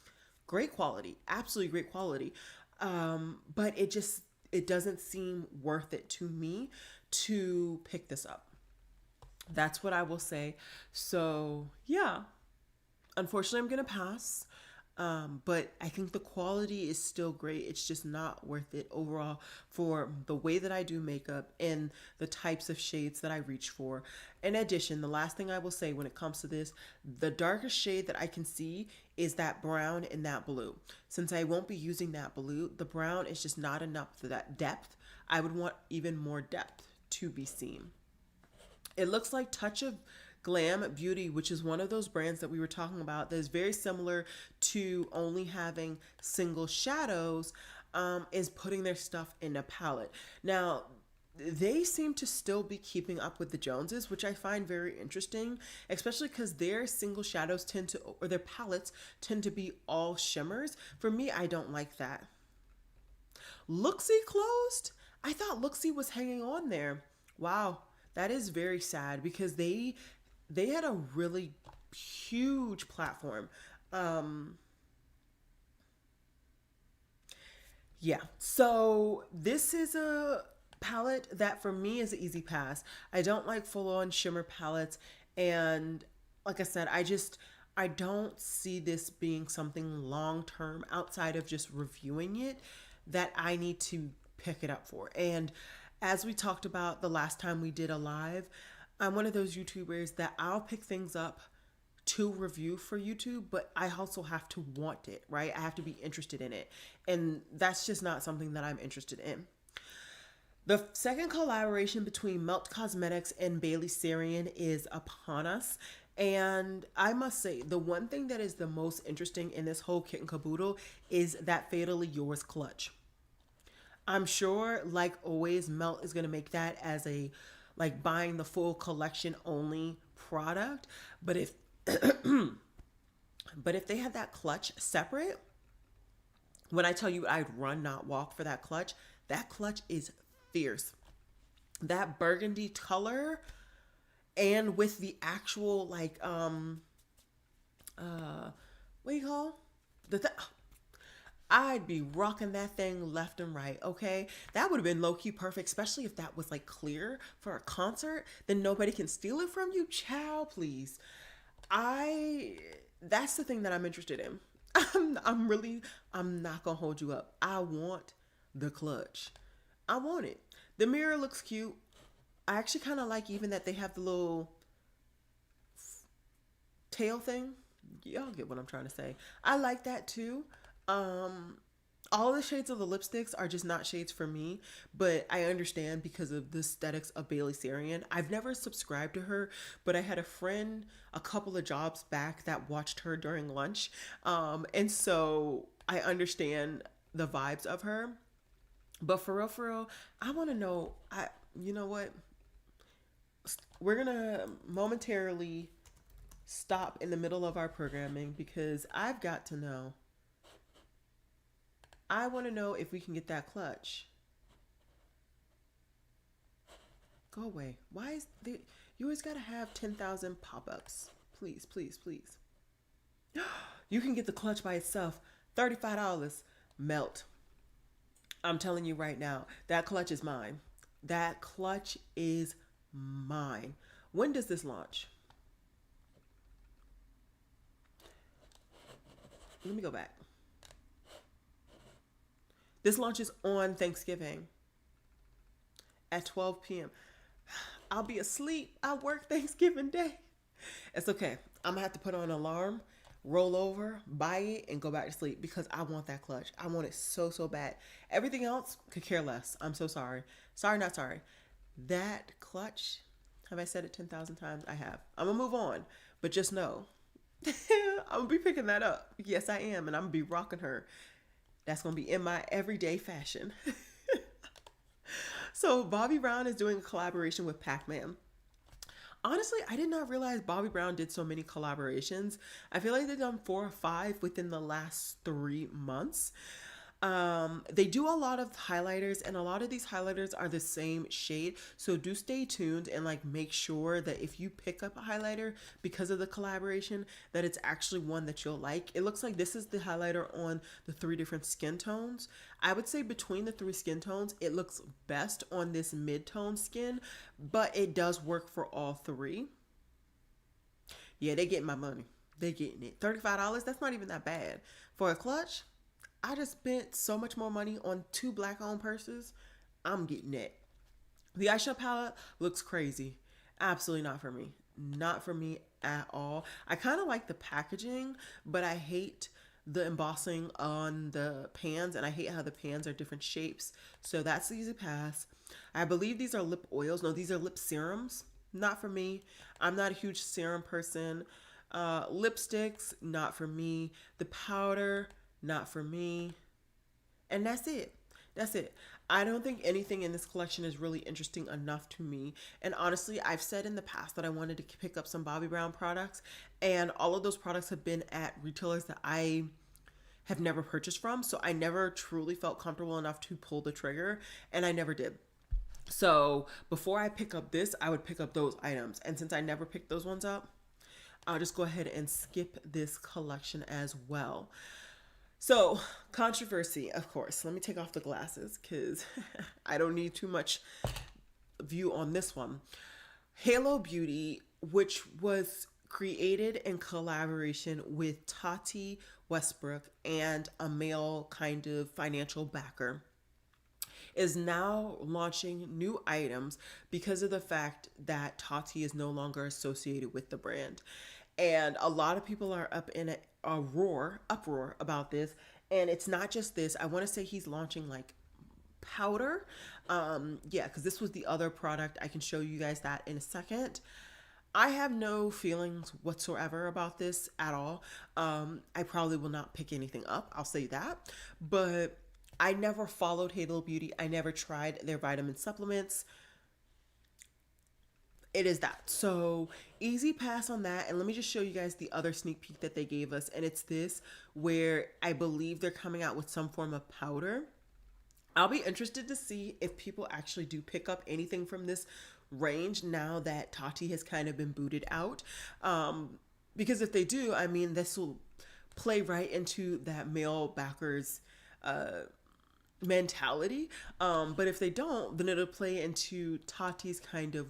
great quality, absolutely great quality. But it doesn't seem worth it to me to pick this up. That's what I will say. So yeah, unfortunately, I'm gonna pass. But I think the quality is still great. It's just not worth it overall for the way that I do makeup and the types of shades that I reach for. In addition, the last thing I will say when it comes to this, the darkest shade that I can see is that brown and that blue. Since I won't be using that blue, the brown is just not enough for that depth. I would want even more depth to be seen. It looks like Touch of Glam Beauty, which is one of those brands that we were talking about that is very similar to only having single shadows, is putting their stuff in a palette. Now, they seem to still be keeping up with the Joneses, which I find very interesting, especially because their single shadows tend to, or their palettes tend to be all shimmers. For me, I don't like that. Looksy closed? I thought Looksy was hanging on there. Wow, that is very sad because they had a really huge platform. Yeah, so this is a palette that for me is an easy pass. I don't like full-on shimmer palettes, and like I said, I don't see this being something long-term outside of just reviewing it that I need to pick it up for. And as we talked about the last time we did a live, I'm one of those YouTubers that I'll pick things up to review for YouTube, but I also have to want it, right? I have to be interested in it. And that's just not something that I'm interested in. The second collaboration between Melt Cosmetics and Bailey Sarian is upon us. And I must say, the one thing that is the most interesting in this whole kit and caboodle is that Fatally Yours clutch. I'm sure, like always, Melt is going to make that as a like buying the full collection only product. But if but if they had that clutch separate, when I tell you I'd run not walk for that clutch is fierce. That burgundy color and with the actual like what do you call I'd be rocking that thing left and right, okay? That would have been low-key perfect, especially if that was like clear for a concert. Then nobody can steal it from you. Child, please. That's the thing that I'm interested in. I'm not gonna hold you up. I want the clutch. I want it. The mirror looks cute. I actually kind of like even that they have the little tail thing. Y'all get what I'm trying to say. I like that too. All the shades of the lipsticks are just not shades for me, but I understand because of the aesthetics of Bailey Sarian. I've never subscribed to her, but I had a friend a couple of jobs back that watched her during lunch. And so I understand the vibes of her. But for real, I want to know, you know what? We're going to momentarily stop in the middle of our programming because I've got to know. I want to know if we can get that clutch. Go away. Why is there, you always got to have 10,000 pop-ups. Please, please, please. You can get the clutch by itself. $35. Melt. I'm telling you right now, that clutch is mine. That clutch is mine. When does this launch? Let me go back. This launches on Thanksgiving at 12 p.m. I'll be asleep. I work Thanksgiving Day. It's okay. I'm going to have to put on an alarm, roll over, buy it, and go back to sleep because I want that clutch. I want it so, so bad. Everything else could care less. I'm so sorry. Sorry, not sorry. That clutch, have I said it 10,000 times? I have. I'm going to move on, but just know, I'm going to be picking that up. Yes, I am, and I'm going to be rocking her. That's going to be in my everyday fashion. So Bobbi Brown is doing a collaboration with Pac-Man. Honestly, I did not realize Bobbi Brown did so many collaborations. I feel like they've done 4 or 5 within the last 3 months. They do a lot of highlighters, and a lot of these highlighters are the same shade. So do stay tuned and like make sure that if you pick up a highlighter because of the collaboration, that it's actually one that you'll like. It looks like this is the highlighter on the 3 different skin tones. I would say between the 3 skin tones, it looks best on this mid-tone skin, but it does work for all 3. Yeah, they getting my money. They getting it. $35, that's not even that bad. For a clutch, I just spent so much more money on 2 black-owned purses. I'm getting it. The eyeshadow palette looks crazy. Absolutely not for me. Not for me at all. I kind of like the packaging, but I hate the embossing on the pans, and I hate how the pans are different shapes. So that's the easy pass. I believe these are lip oils. No, these are lip serums. Not for me. I'm not a huge serum person. Lipsticks, not for me. The powder, not for me. And that's it. That's it. I don't think anything in this collection is really interesting enough to me. And honestly, I've said in the past that I wanted to pick up some Bobbi Brown products, and all of those products have been at retailers that I have never purchased from. So I never truly felt comfortable enough to pull the trigger, and I never did. So before I pick up this, I would pick up those items. And since I never picked those ones up, I'll just go ahead and skip this collection as well. So, controversy, of course. Let me take off the glasses because I don't need too much view on this one. Halo Beauty, which was created in collaboration with Tati Westbrook and a male kind of financial backer, is now launching new items because of the fact that Tati is no longer associated with the brand. And a lot of people are up in a uproar about this. And it's not just this. I want to say he's launching like powder. Yeah, because this was the other product. I can show you guys that in a second. I have no feelings whatsoever about this at all. I probably will not pick anything up. I'll say that. But I never followed Halo Beauty. I never tried their vitamin supplements. It is that. So easy pass on that. And let me just show you guys the other sneak peek that they gave us. And it's this, where I believe they're coming out with some form of powder. I'll be interested to see if people actually do pick up anything from this range now that Tati has kind of been booted out. Because if they do, I mean, this will play right into that male backers mentality. But if they don't, then it'll play into Tati's kind of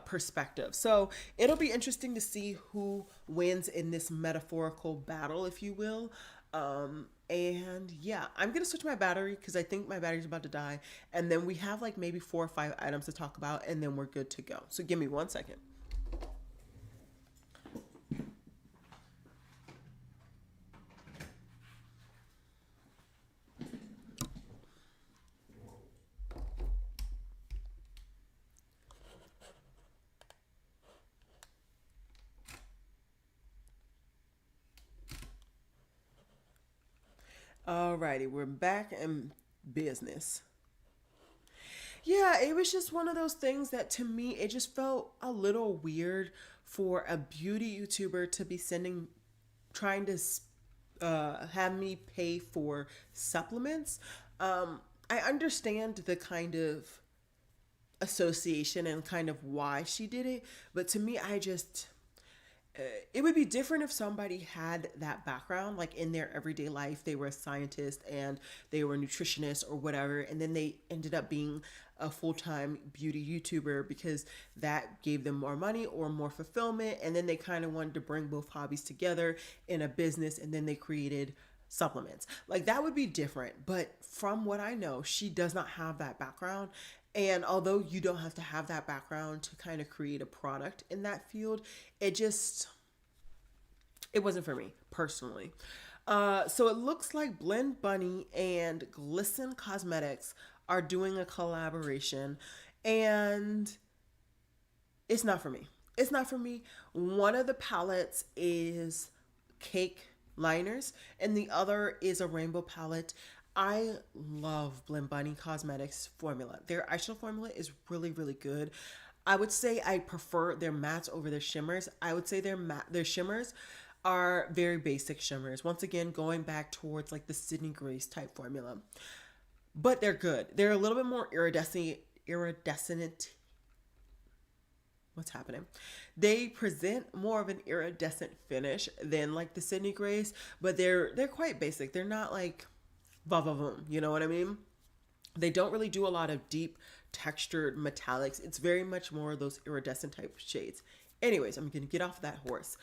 perspective. So it'll be interesting to see who wins in this metaphorical battle, if you will. And yeah, I'm gonna switch my battery because I think my battery's about to die, and then we have like maybe 4 or 5 items to talk about, and then we're good to go. So give me 1 second. Alrighty, we're back in business. Yeah, it was just one of those things that to me, it just felt a little weird for a beauty YouTuber to be trying to have me pay for supplements. I understand the kind of association and kind of why she did it, but to me, it would be different if somebody had that background, like in their everyday life, they were a scientist and they were a nutritionist or whatever, and then they ended up being a full-time beauty YouTuber because that gave them more money or more fulfillment, and then they kind of wanted to bring both hobbies together in a business, and then they created supplements. Like that would be different, but from what I know, she does not have that background. And although you don't have to have that background to kind of create a product in that field, it wasn't for me personally. So it looks like Blend Bunny and Glisten Cosmetics are doing a collaboration, and it's not for me. It's not for me. One of the palettes is cake liners, and the other is a rainbow palette. I love Blend Bunny Cosmetics formula. Their eyeshadow formula is really, really good. I would say I prefer their mattes over their shimmers. I would say their shimmers are very basic shimmers. Once again, going back towards like the Sydney Grace type formula. But they're good. They're a little bit more iridescent. What's happening? They present more of an iridescent finish than like the Sydney Grace, but they're quite basic. They're not like va va voom, you know what I mean? They don't really do a lot of deep textured metallics. It's very much more of those iridescent type of shades. Anyways, I'm gonna get off that horse.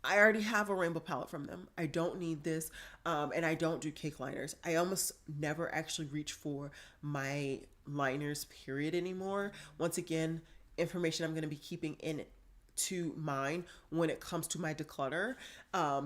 I already have a rainbow palette from them. I don't need this, and I don't do cake liners. I almost never actually reach for my liners, period, anymore. Once again, information I'm going to be keeping in to mine when it comes to my declutter,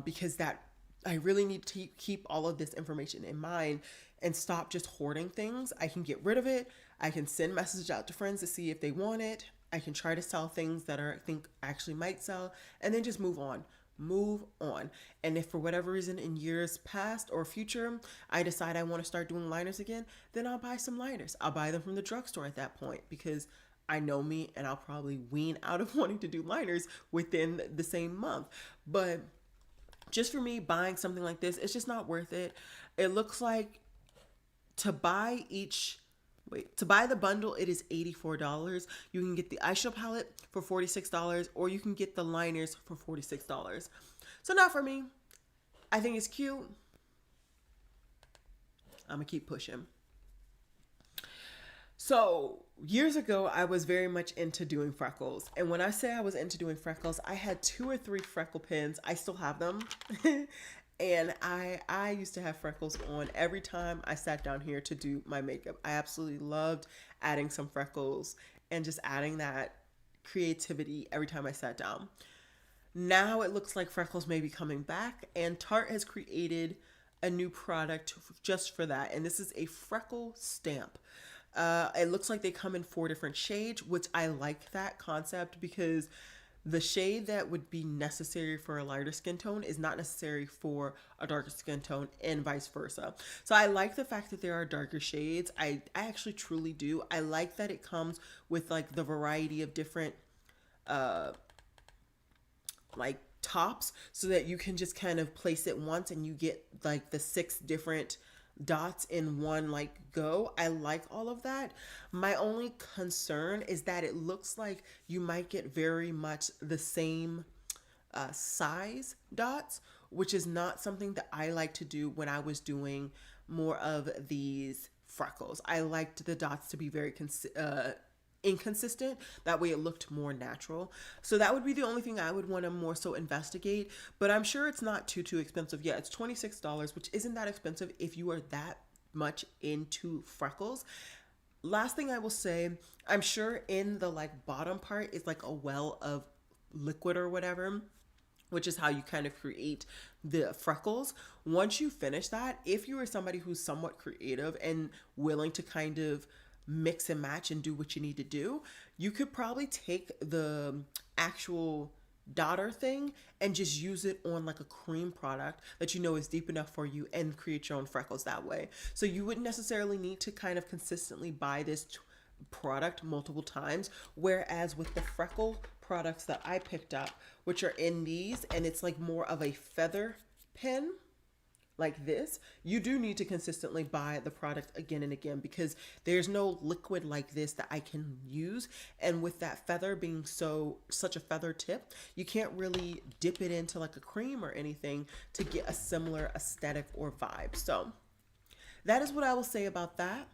because that I really need to keep all of this information in mind and stop just hoarding things. I can get rid of it. I can send messages out to friends to see if they want it. I can try to sell things that I think actually might sell, and then just move on. Move on. And if for whatever reason in years past or future I decide I want to start doing liners again, then I'll buy some liners. I'll buy them from the drugstore at that point, because I know me and I'll probably wean out of wanting to do liners within the same month. But just for me, buying something like this, it's just not worth it. It looks like to buy the bundle, it is $84. You can get the eyeshadow palette for $46, or you can get the liners for $46. So not for me. I think it's cute. I'm gonna keep pushing. So years ago, I was very much into doing freckles. And when I say I was into doing freckles, I had 2 or 3 freckle pens. I still have them. And I used to have freckles on every time I sat down here to do my makeup. I absolutely loved adding some freckles and just adding that creativity every time I sat down. Now it looks like freckles may be coming back, and Tarte has created a new product just for that. And this is a freckle stamp. It looks like they come in 4 different shades, which I like that concept, because the shade that would be necessary for a lighter skin tone is not necessary for a darker skin tone, and vice versa. So I like the fact that there are darker shades. I actually truly do. I like that it comes with like the variety of different like tops, so that you can just kind of place it once and you get like the 6 different dots in one like go. I like all of that. My only concern is that it looks like you might get very much the same size dots, which is not something that I like to do when I was doing more of these freckles. I liked the dots to be very inconsistent. That way it looked more natural. So that would be the only thing I would want to more so investigate. But I'm sure it's not too expensive. Yeah, it's $26, which isn't that expensive if you are that much into freckles. Last thing I will say, I'm sure in the like bottom part is like a well of liquid or whatever, which is how you kind of create the freckles. Once you finish that, if you are somebody who's somewhat creative and willing to kind of mix and match and do what you need to do, you could probably take the actual daughter thing and just use it on like a cream product that you know is deep enough for you, and create your own freckles that way. So you wouldn't necessarily need to kind of consistently buy this product multiple times, whereas with the freckle products that I picked up, which are in these, and it's like more of a feather pen like this, you do need to consistently buy the product again and again, because there's no liquid like this that I can use. And with that feather being such a feather tip, you can't really dip it into like a cream or anything to get a similar aesthetic or vibe. So that is what I will say about that.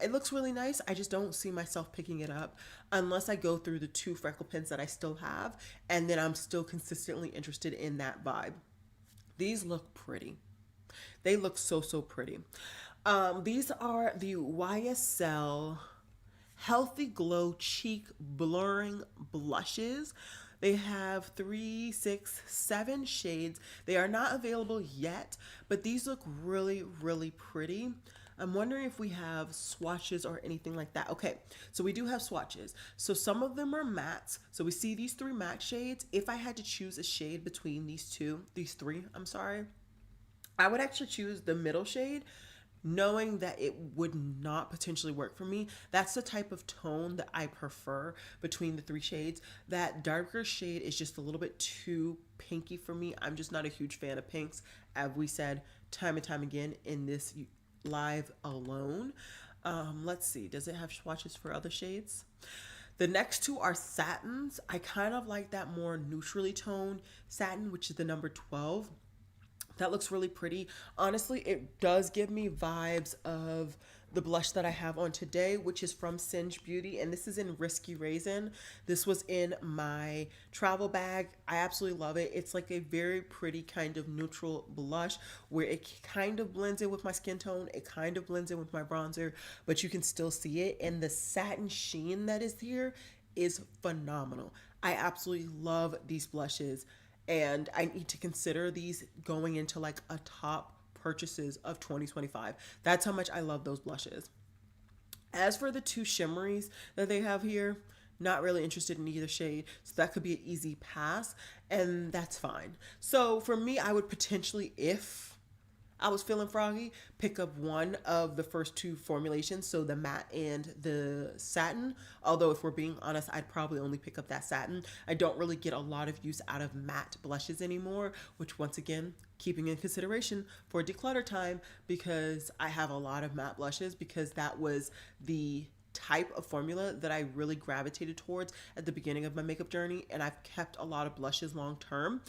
It looks really nice. I just don't see myself picking it up unless I go through the 2 freckle pens that I still have, and then I'm still consistently interested in that vibe. These look pretty. They look so pretty. These are the YSL Healthy Glow Cheek Blurring Blushes. They have 3, 6, 7 shades. They are not available yet, but these look really pretty. I'm wondering if we have swatches or anything like that. Okay, so we do have swatches. So some of them are mattes. So we see these 3 matte shades. If I had to choose a shade between these 3, I would actually choose the middle shade, knowing that it would not potentially work for me. That's the type of tone that I prefer between the three shades. That darker shade is just a little bit too pinky for me. I'm just not a huge fan of pinks, as we said time and time again in this live alone. Let's see, does it have swatches for other shades? The next two are satins. I kind of like that more neutrally toned satin, which is the number 12. That looks really pretty. Honestly, it does give me vibes of the blush that I have on today, which is from Singe Beauty, and this is in Risky Raisin. This was in my travel bag. I absolutely love it. It's like a very pretty kind of neutral blush where it kind of blends in with my skin tone. It kind of blends in with my bronzer, but you can still see it. And the satin sheen that is here is phenomenal. I absolutely love these blushes, and I need to consider these going into like a top purchases of 2025. That's how much I love those blushes. As for the two shimmeries that they have here, not really interested in either shade, so that could be an easy pass, and that's fine. So for me, I would potentially, if I was feeling froggy, pick up one of the first two formulations, so the matte and the satin. Although if we're being honest, I'd probably only pick up that satin. I don't really get a lot of use out of matte blushes anymore, which once again, keeping in consideration for declutter time, because I have a lot of matte blushes, because that was the type of formula that I really gravitated towards at the beginning of my makeup journey, and I've kept a lot of blushes long term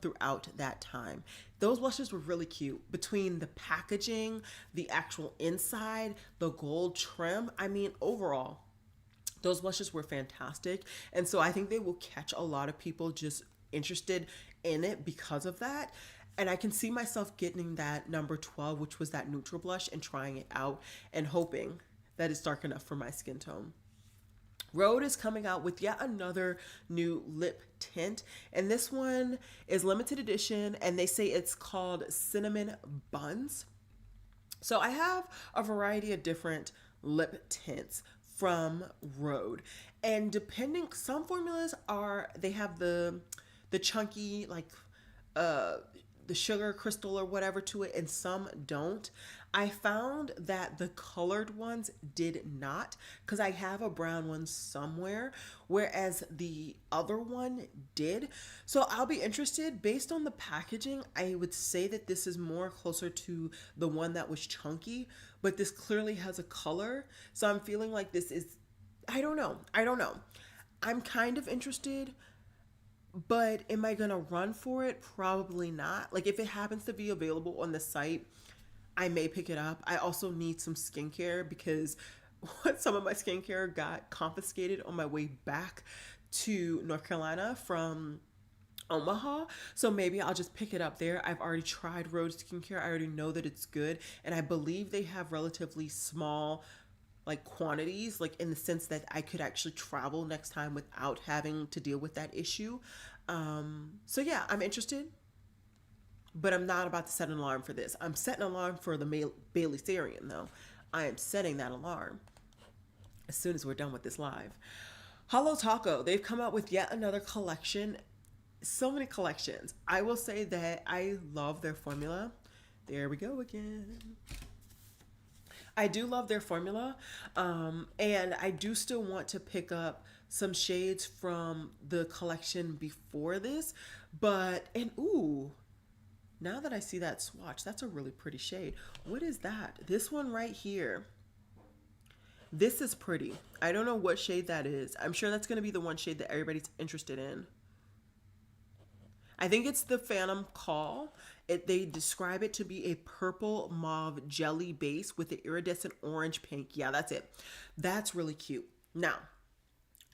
throughout that time. Those blushes were really cute. Between the packaging, the actual inside, the gold trim, I mean, overall, those blushes were fantastic. And so I think they will catch a lot of people just interested in it because of that. And I can see myself getting that number 12, which was that neutral blush, and trying it out and hoping that it's dark enough for my skin tone. Rhode is coming out with yet another new lip tint, and this one is limited edition, and they say it's called Cinnamon Buns. So I have a variety of different lip tints from Rhode, and depending, some formulas are, they have the chunky, like the sugar crystal or whatever to it, and some don't. I found that the colored ones did not, because I have a brown one somewhere, whereas the other one did. So I'll be interested. Based on the packaging, I would say that this is more closer to the one that was chunky, but this clearly has a color. So I'm feeling like this is, I don't know. I'm kind of interested, but am I gonna run for it? Probably not. Like, if it happens to be available on the site, I may pick it up. I also need some skincare, because some of my skincare got confiscated on my way back to North Carolina from Omaha. So maybe I'll just pick it up there. I've already tried Rhode skincare. I already know that it's good, and I believe they have relatively small like quantities, like in the sense that I could actually travel next time without having to deal with that issue. So yeah, I'm interested, but I'm not about to set an alarm for this. I'm setting an alarm for the Bailey Sarian though. I am setting that alarm as soon as we're done with this live. Hello Taco, they've come out with yet another collection. So many collections. I will say that I love their formula. There we go again. I do love their formula, and I do still want to pick up some shades from the collection before this, and ooh, now that I see that swatch, that's a really pretty shade. What is that? This one right here. This is pretty. I don't know what shade that is. I'm sure that's going to be the one shade that everybody's interested in. I think it's the Phantom Call. They describe it to be a purple mauve jelly base with the iridescent orange pink. Yeah, that's it. That's really cute. Now,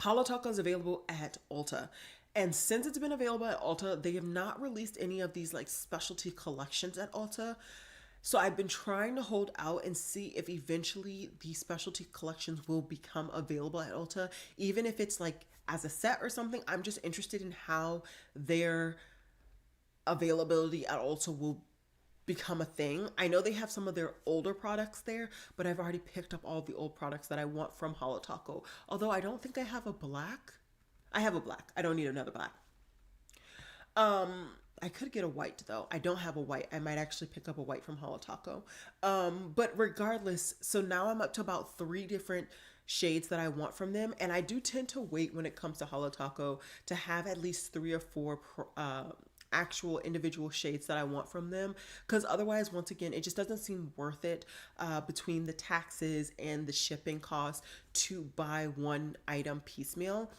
Holo Taco is available at Ulta. And since it's been available at Ulta, they have not released any of these like specialty collections at Ulta. So I've been trying to hold out and see if eventually these specialty collections will become available at Ulta. Even if it's like as a set or something, I'm just interested in how their availability at Ulta will become a thing. I know they have some of their older products there, but I've already picked up all the old products that I want from Holo Taco. Although I don't think I have a black. I have a black. I don't need another black. I could get a white though. I don't have a white. I might actually pick up a white from Holo Taco. But regardless, so now I'm up to about three different shades that I want from them, and I do tend to wait when it comes to Holo Taco to have at least three or four actual individual shades that I want from them, because otherwise, once again, it just doesn't seem worth it between the taxes and the shipping costs to buy one item piecemeal.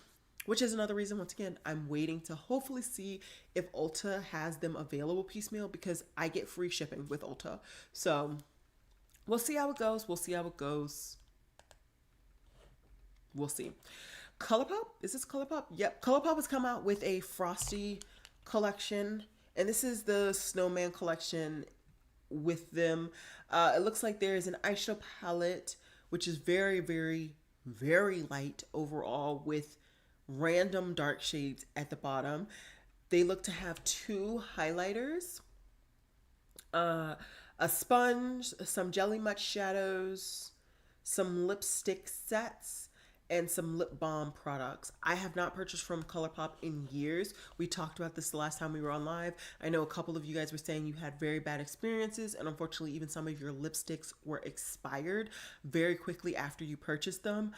Which is another reason, once again, I'm waiting to hopefully see if Ulta has them available piecemeal, because I get free shipping with Ulta. So we'll see how it goes. We'll see how it goes. We'll see. ColourPop? Is this ColourPop? Yep. ColourPop has come out with a Frosty collection. And this is the Snowman collection with them. It looks like there is an eyeshadow palette, which is very, very, very light overall, with random dark shades at the bottom. They look to have two highlighters, a sponge, some Jelly Much shadows, some lipstick sets, and some lip balm products. I have not purchased from ColourPop in years. We talked about this the last time we were on live. I know a couple of you guys were saying you had very bad experiences, and unfortunately even some of your lipsticks were expired very quickly after you purchased them.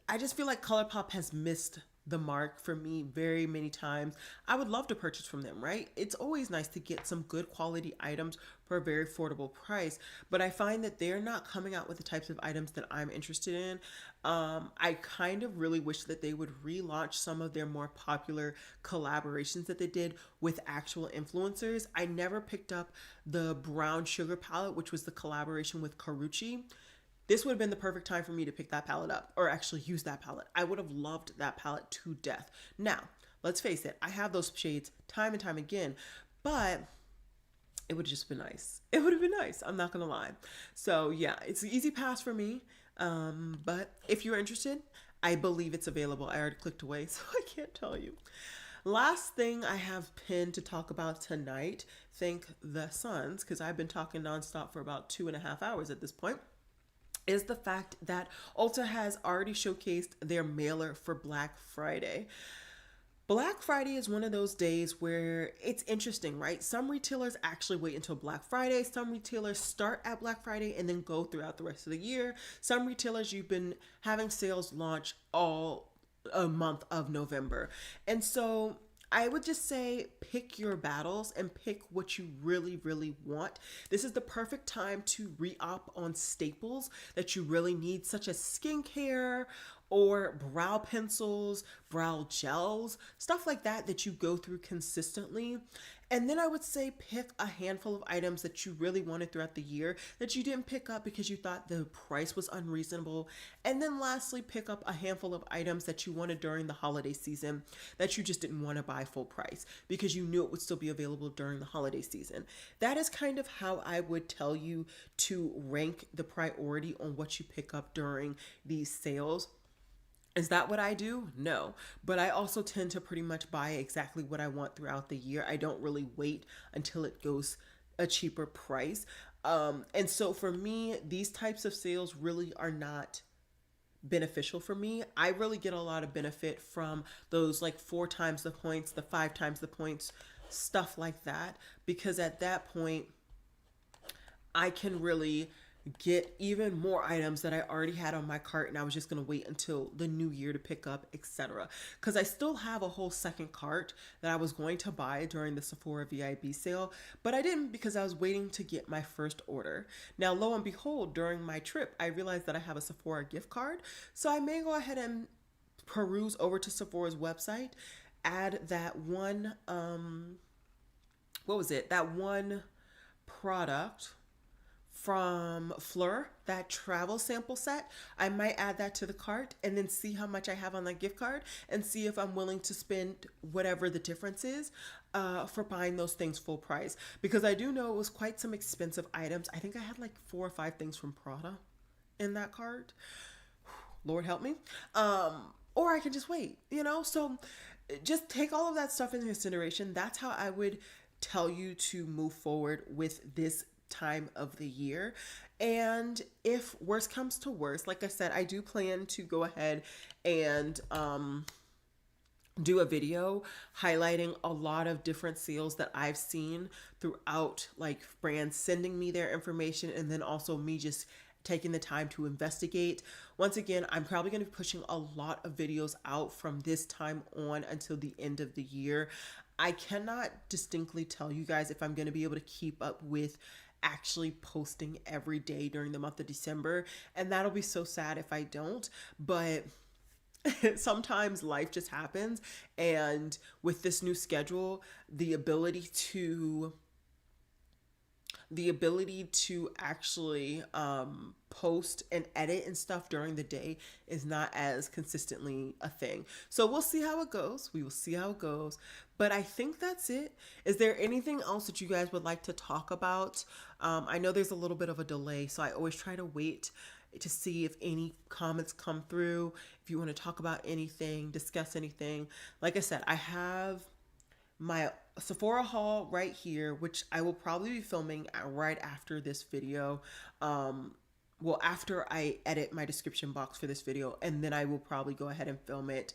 I just feel like ColourPop has missed the mark for me very many times. I would love to purchase from them, right? It's always nice to get some good quality items for a very affordable price, but I find that they're not coming out with the types of items that I'm interested in. I kind of really wish that they would relaunch some of their more popular collaborations that they did with actual influencers. I never picked up the Brown Sugar palette, which was the collaboration with Karuchi. This would have been the perfect time for me to pick that palette up, or actually use that palette. I would have loved that palette to death. Now, let's face it, I have those shades time and time again, but it would have just been nice. It would have been nice. I'm not going to lie. So yeah, it's an easy pass for me. But if you're interested, I believe it's available. I already clicked away, so I can't tell you. Last thing I have pinned to talk about tonight, thank the suns, because I've been talking nonstop for about 2.5 hours at this point, is the fact that Ulta has already showcased their mailer for Black Friday. Black Friday is one of those days where it's interesting, right? Some retailers actually wait until Black Friday. Some retailers start at Black Friday and then go throughout the rest of the year. Some retailers, you've been having sales launch all a month of November. And so I would just say pick your battles and pick what you really, really want. This is the perfect time to re-op on staples that you really need, such as skincare or brow pencils, brow gels, stuff like that that you go through consistently. And then I would say pick a handful of items that you really wanted throughout the year that you didn't pick up because you thought the price was unreasonable. And then lastly, pick up a handful of items that you wanted during the holiday season that you just didn't want to buy full price because you knew it would still be available during the holiday season. That is kind of how I would tell you to rank the priority on what you pick up during these sales. Is that what I do? No. But I also tend to pretty much buy exactly what I want throughout the year. I don't really wait until it goes a cheaper price. And so for me, these types of sales really are not beneficial for me. I really get a lot of benefit from those like 4 times the points, the 5 times the points, stuff like that. Because at that point, I can really get even more items that I already had on my cart and I was just going to wait until the new year to pick up, etc. Because I still have a whole second cart that I was going to buy during the Sephora VIB sale, but I didn't because I was waiting to get my first order. Now, lo and behold, during my trip, I realized that I have a Sephora gift card, so I may go ahead and peruse over to Sephora's website, add that one, that one product from Fleur, that travel sample set. I might add that to the cart and then see how much I have on that gift card and see if I'm willing to spend whatever the difference is for buying those things full price. Because I do know it was quite some expensive items. I think I had like 4 or 5 things from Prada in that cart. Lord help me. Or I can just wait, So just take all of that stuff into consideration. That's how I would tell you to move forward with this time of the year. And if worse comes to worse, like I said, I do plan to go ahead and do a video highlighting a lot of different sales that I've seen throughout, like brands sending me their information and then also me just taking the time to investigate. Once again, I'm probably going to be pushing a lot of videos out from this time on until the end of the year. I cannot distinctly tell you guys if I'm going to be able to keep up with actually posting every day during the month of December, and that'll be so sad if I don't, but sometimes life just happens, and with this new schedule, the ability to actually post and edit and stuff during the day is not as consistently a thing. So we'll see how it goes. We will see how it goes. But I think that's it. Is there anything else that you guys would like to talk about? I know there's a little bit of a delay, so I always try to wait to see if any comments come through. If you want to talk about anything, discuss anything. Like I said, I have my Sephora haul right here, which I will probably be filming right after this video. Well, after I edit my description box for this video, and then I will probably go ahead and film it.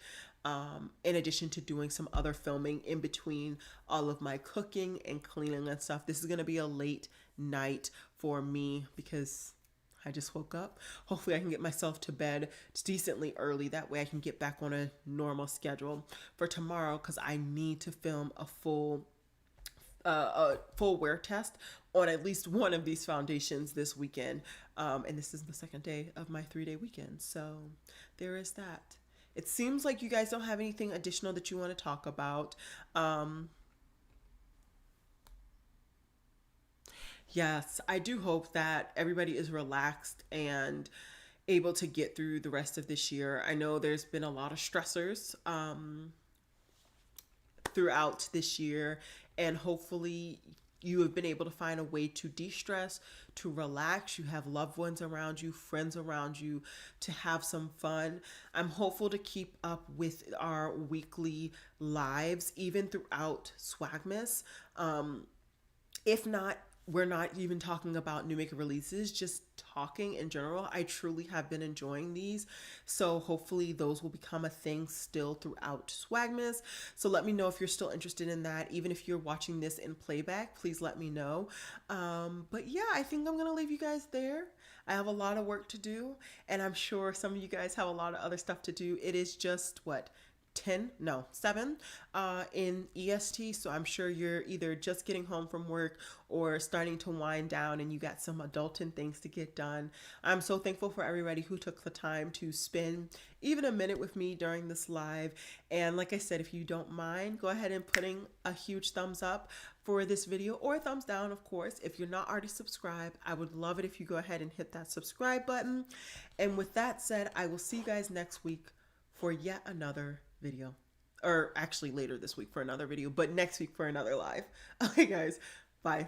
In addition to doing some other filming in between all of my cooking and cleaning and stuff. This is going to be a late night for me because I just woke up. Hopefully I can get myself to bed decently early. That way I can get back on a normal schedule for tomorrow, because I need to film a full wear test on at least one of these foundations this weekend. And this is the second day of my 3-day weekend. So there is that. It seems like you guys don't have anything additional that you want to talk about. Yes, I do hope that everybody is relaxed and able to get through the rest of this year. I know there's been a lot of stressors throughout this year, and hopefully you have been able to find a way to de-stress, to relax. You have loved ones around you, friends around you, to have some fun. I'm hopeful to keep up with our weekly lives, even throughout Swagmas. If not, we're not even talking about new makeup releases, just talking in general. I truly have been enjoying these. So hopefully those will become a thing still throughout Swagmas. So let me know if you're still interested in that. Even if you're watching this in playback, please let me know. But yeah, I think I'm going to leave you guys there. I have a lot of work to do, and I'm sure some of you guys have a lot of other stuff to do. It is just 7 in EST, so I'm sure you're either just getting home from work or starting to wind down, and you got some adulting things to get done. I'm so thankful for everybody who took the time to spend even a minute with me during this live. And like I said, if you don't mind, go ahead and putting a huge thumbs up for this video, or a thumbs down, of course. If you're not already subscribed, I would love it if you go ahead and hit that subscribe button. And with that said, I will see you guys next week for yet another video, or actually later this week for another video, but next week for another live. Okay guys, bye.